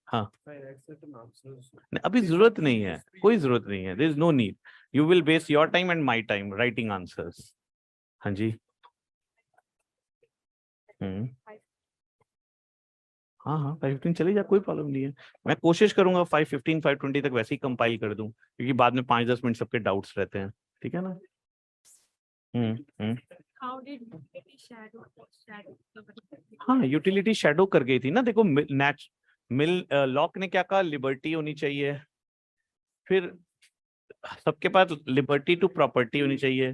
हाँ, नहीं, अभी जरूरत नहीं है, कोई जरूरत नहीं है. There is no need. You will waste your time and my time writing answers. हाँ जी. हाँ हाँ, 5:15 चले जा, कोई प्रॉब्लम नहीं है. मैं कोशिश करूंगा 5:15 5:20 तक वैसे ही कंपाइल कर दूं, क्योंकि बाद में 5-10 मिनट सबके डाउट्स रहते हैं. ठीक है ना? हाँ, यूटिलिटी शैडो कर गई थी ना. देखो लॉक ने क्या कहा? लिबर्टी होनी चाहिए. फिर सबके पास लिबर्टी टू प्रॉपर्टी होनी चाहिए.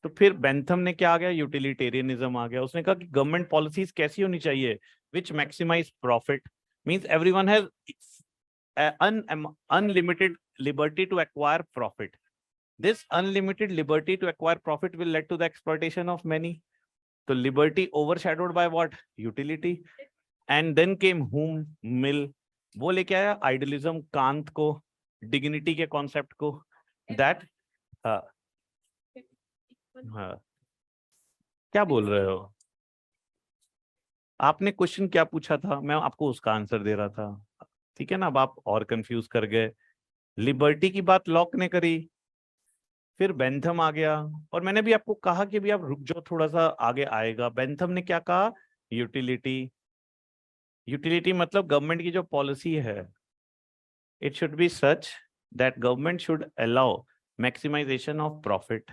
तो फिर बेंथम ने क्या आ गया? यूटिलिटेरियनिज्म आ गया. उसने कहा कि गवर्नमेंट पॉलिसीज कैसी होनी चाहिए? which maximize profit, means everyone has unlimited liberty to acquire profit. This unlimited liberty to acquire profit will lead to the exploitation of many. So liberty overshadowed by what? Utility. And then came whom? Mill. वो लेके आया idealism, Kant को, dignity के concept को. That क्या बोल रहे हो? आपने क्वेश्चन क्या पूछा था? मैं आपको उसका आंसर दे रहा था. ठीक है ना? अब आप और कंफ्यूज कर गए. लिबर्टी की बात लॉक ने करी, फिर बेंथम आ गया, और मैंने भी आपको कहा कि भी आप रुक जाओ, थोड़ा सा आगे आएगा. बेंथम ने क्या कहा? यूटिलिटी. यूटिलिटी मतलब गवर्नमेंट की जो पॉलिसी है, it should be such that government should allow maximization of profit.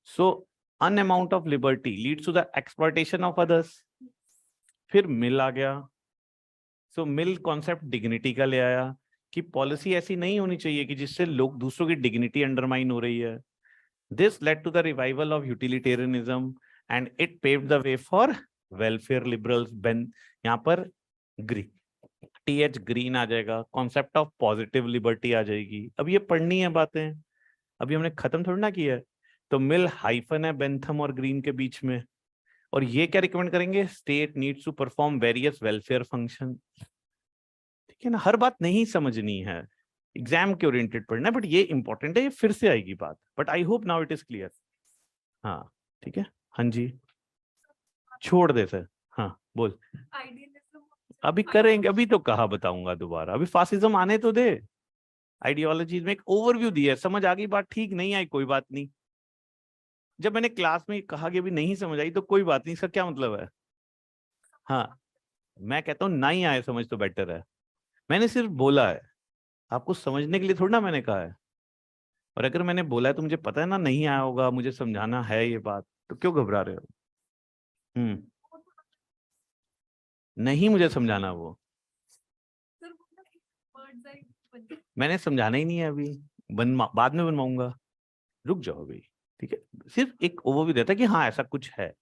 So an amount of liberty leads to the exploitation of others. फिर मिल आ गया. सो मिल कॉन्सेप्ट डिग्निटी का ले आया कि पॉलिसी ऐसी नहीं होनी चाहिए कि जिससे लोग दूसरों की डिग्निटी अंडरमाइन हो रही है. This led to the revival of utilitarianism and it paved the way for welfare liberals. यहाँ पर TH ग्रीन आ जाएगा. कॉन्सेप्ट ऑफ पॉजिटिव लिबर्टी आ जाएगी. अब ये पढ़नी है बातें, अभी हमने खत्म थोड़ी ना किया है. तो मिल हाइफन है बेंथम और ग्रीन के बीच में. और ये क्या रिकमेंड करेंगे? State needs to perform various welfare function. ठीक है ना? हर बात नहीं समझनी है, एग्जाम के ओरिएंटेड पढ़ना है, बट ये इंपॉर्टेंट है. ये फिर से आएगी बात, but I hope now it is clear. हाँ ठीक है. हाँ जी, छोड़ दे सर. हाँ बोल. अभी करेंगे, अभी तो कहा बताऊंगा दोबारा. अभी फासिज्म आने तो दे. आइडियोलॉजीज में एक ओवरव्यू दिया है, समझ आ गई बात? ठीक नहीं आई कोई बात नहीं. जब मैंने क्लास में कहा कि अभी नहीं समझ आई तो कोई बात नहीं, इसका क्या मतलब है? हाँ, मैं कहता हूँ ना ही आए समझ तो बेटर है. मैंने सिर्फ बोला है, आपको समझने के लिए थोड़ी ना मैंने कहा है। और अगर मैंने बोला है तो मुझे पता है ना नहीं आया होगा, मुझे समझाना है ये बात, तो क्यों घबरा रहे हो? नहीं मुझे समझाना वो, मैंने समझाना ही नहीं है अभी, बाद में बनवाऊंगा, रुक जाओ अभी। ठीक है, सिर्फ एक ओवरव्यू देता है कि हाँ ऐसा कुछ है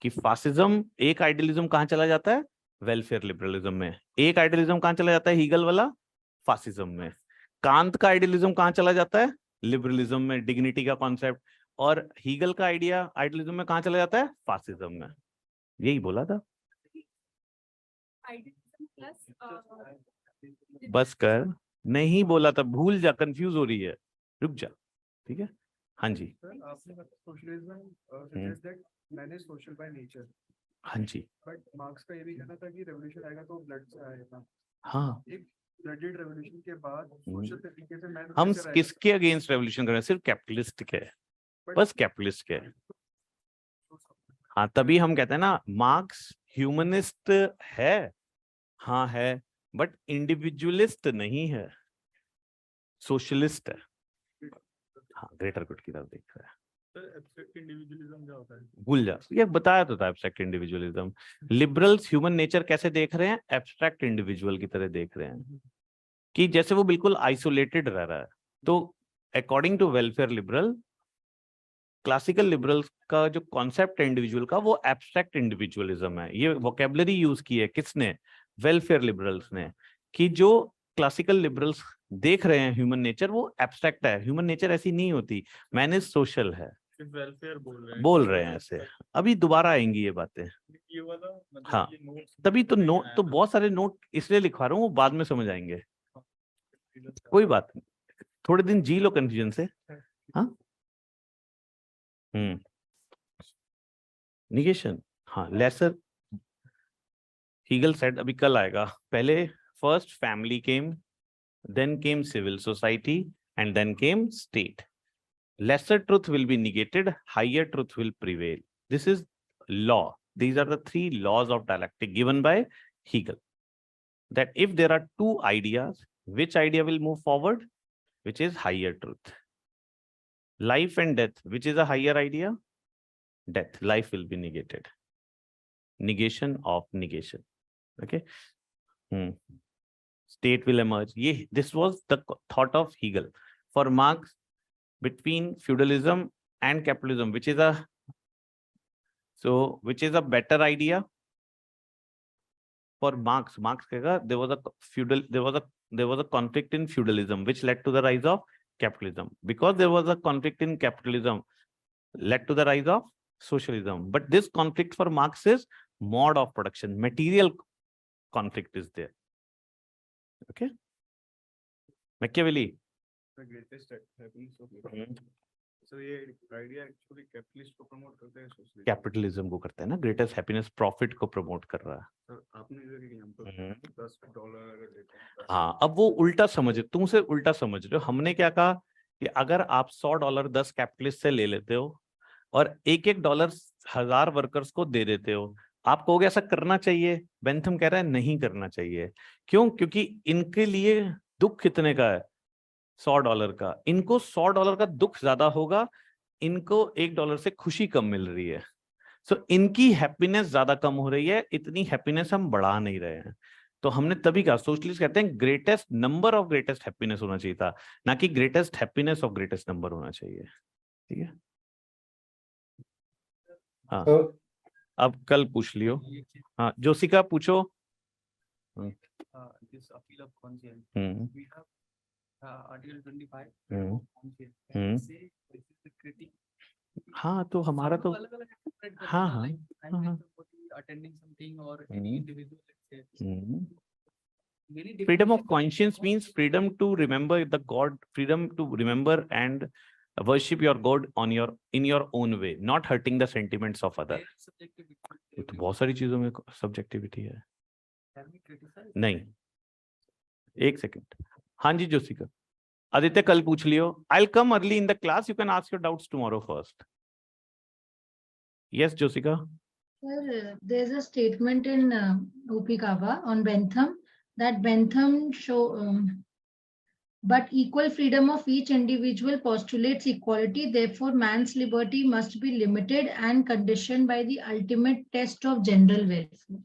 कि फासिज्म एक आइडियलिज्म कहाँ चला जाता है, वेलफेयर लिबरलिज्म में। एक आइडियलिज्म कहाँ चला जाता है, हीगल वाला, फासिज्म में। कांत का आइडियलिज्म कहाँ चला जाता है, लिबरलिज्म में, डिग्निटी का कॉन्सेप्ट। और हीगल का आइडियलिज्म में कहाँ चला जाता है, फासिज्म में। यही बोला था। बस कर, नहीं बोला था, भूल जा, कंफ्यूज हो रही है, रुक जा। ठीक है, हाँ जी। आपने socialism suggest that man is social by nature. हाँ जी। बट मार्क्स का ये भी कहना था कि रेवोल्यूशन आएगा तो ब्लड से आएगा। हाँ, एक ब्लडेड रेवोल्यूशन के बाद सोशल तरीके से मैन हम किसके अगेंस्ट रेवोल्यूशन कर रहे हैं, सिर्फ कैपिटलिस्ट के, बस कैपिटलिस्ट के। हाँ, तभी हम कहते हैं ना मार्क्स ह्यूमनिस्ट है, हाँ है, बट इंडिविजुअलिस्ट नहीं है, सोशलिस्ट है। हाँ, ग्रेटर गुड की तरफ देख रहा है। एब्स्ट्रैक्ट इंडिविजुअलिज्म क्या होता है? भूल जा, ये बताया तो था, abstract individualism. Liberals human nature कैसे देख रहे हैं, एब्स्ट्रैक्ट इंडिविजुअल की तरह देख रहे हैं, कि जैसे वो बिल्कुल आइसोलेटेड रह रहा है। तो according to welfare liberal, classical liberals का जो कॉन्सेप्ट है इंडिविजुअल का, वो एब्स्ट्रैक्ट इंडिविजुअलिज्म है। ये वोकेबलरी यूज की है किसने, वेलफेयर लिबरल्स ने, कि जो क्लासिकल लिबरल्स देख रहे हैं ह्यूमन नेचर, वो एब्स्ट्रैक्ट है, ह्यूमन नेचर ऐसी नहीं होती, मैन इज सोशल है। वेलफेयर बोल रहे हैं ऐसे, अभी दोबारा आएंगी ये बातें। ये वाला मतलब हाँ, ये नोट्स तभी तो नोट, तो बहुत सारे नोट इसलिए लिखवा रहा हूँ, वो बाद में समझ आएंगे, कोई बात नहीं, थोड़े दिन जी लो कंफ्यूजन से। हाँ, निगेशन, हाँ, लेसर हीगल सेड, अभी कल आएगा। पहले first family came, then came civil society, and then came state. Lesser truth will be negated, higher truth will prevail. This is law. These are the three laws of dialectic given by Hegel. That if there are two ideas, which idea will move forward? Which is higher truth. Life and death, which is a higher idea? Death. Life will be negated. Negation of negation. Okay. State will emerge. This was the thought of Hegel. For Marx, between feudalism and capitalism, which is a better idea? For Marx कहेगा there was a conflict in feudalism which led to the rise of capitalism. Because there was a conflict in capitalism led to the rise of socialism. But this conflict for Marx is mode of production, material conflict is there. Okay, Machiavelli. The greatest happiness of life. So ये idea actually capitalist को promote करते हैं, socialist capitalism को करता है ना, greatest happiness profit को promote कर रहा है। सर आपने इधर एग्जांपल $10 लेते हैं। हाँ, अब वो उल्टा समझ, तुम उसे उल्टा समझ रहे हो। हमने क्या कहा कि अगर आप $100 10 कैपिटलिस्ट से ले लेते हो और $1 1000 वर्कर्स को दे देते हो, आप कहोगे ऐसा करना चाहिए। बेंथम कह रहा है नहीं करना चाहिए। क्यों? क्योंकि इनके लिए दुख कितने का है, $100 का। इनको $100 का दुख ज्यादा होगा, इनको $1 से खुशी कम मिल रही है। सो इनकी हैप्पीनेस ज्यादा कम हो रही है, इतनी हैप्पीनेस हम बढ़ा नहीं रहे हैं। तो हमने तभी कहा, सोशलिस्ट कहते हैं greatest number of greatest happiness होना चाहिए था, ना कि greatest happiness of greatest number होना चाहिए। ठीक है, हाँ। अब कल पूछ लियो। हाँ, जोशिका पूछो। This appeal of conscience. We have Article 25. Say this is the critique. हाँ, तो हमारा तो हाँ हाँ attending something or any individual, let's say. Freedom of conscience means freedom to remember the God, freedom to remember and worship your God in your own way, not hurting the sentiments of others. तो बहुत सारी चीजों में subjectivity है। नहीं, एक second. हाँ जी जोशिका। आदित्य कल पूछ लियो। I'll come early in the class. You can ask your doubts tomorrow first. Yes, Josika. Sir, there's a statement in Upikava on Bentham that Bentham but equal freedom of each individual postulates equality. Therefore, man's liberty must be limited and conditioned by the ultimate test of general welfare.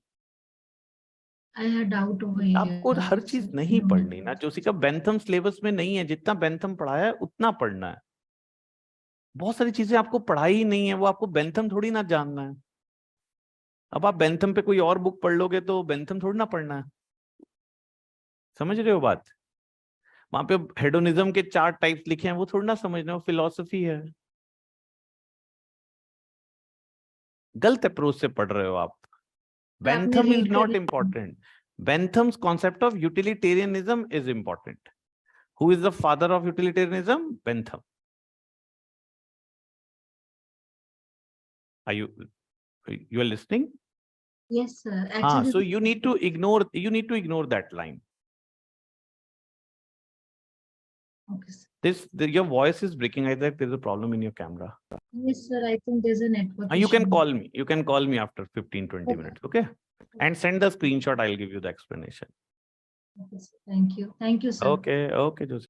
I had doubt over here. आपको हर चीज नहीं पढ़नी ना, जोशी का Bentham syllabus में नहीं है, जितना बेंथम पढ़ाया है उतना पढ़ना है। बहुत सारी चीजें आपको पढ़ाई ही नहीं है, वो आपको बेंथम थोड़ी ना जानना है। अब आप बेंथम पे कोई और बुक पढ़ लोगे तो बेंथम थोड़ी ना पढ़ना है, समझ रहे हो बात? वहां पे हेडोनिज्म के 4 टाइप्स लिखे हैं, वो थोड़ी ना समझना, वो फिलॉसफी है। गलत अप्रोच से पढ़ रहे हो आप। Bentham is not important. Bentham's concept of utilitarianism is important. Who is the father of utilitarianism? Bentham. Are you are listening? Yes, sir. Actually, so you need to ignore that line. Okay, sir. Your voice is breaking. I think there's a problem in your camera. Yes, sir. I think there's a network You can issue. call me. You can call me after 15-20 minutes. Okay. And send the screenshot. I'll give you the explanation. Okay, sir. Thank you. Thank you, sir. Okay, Joseph.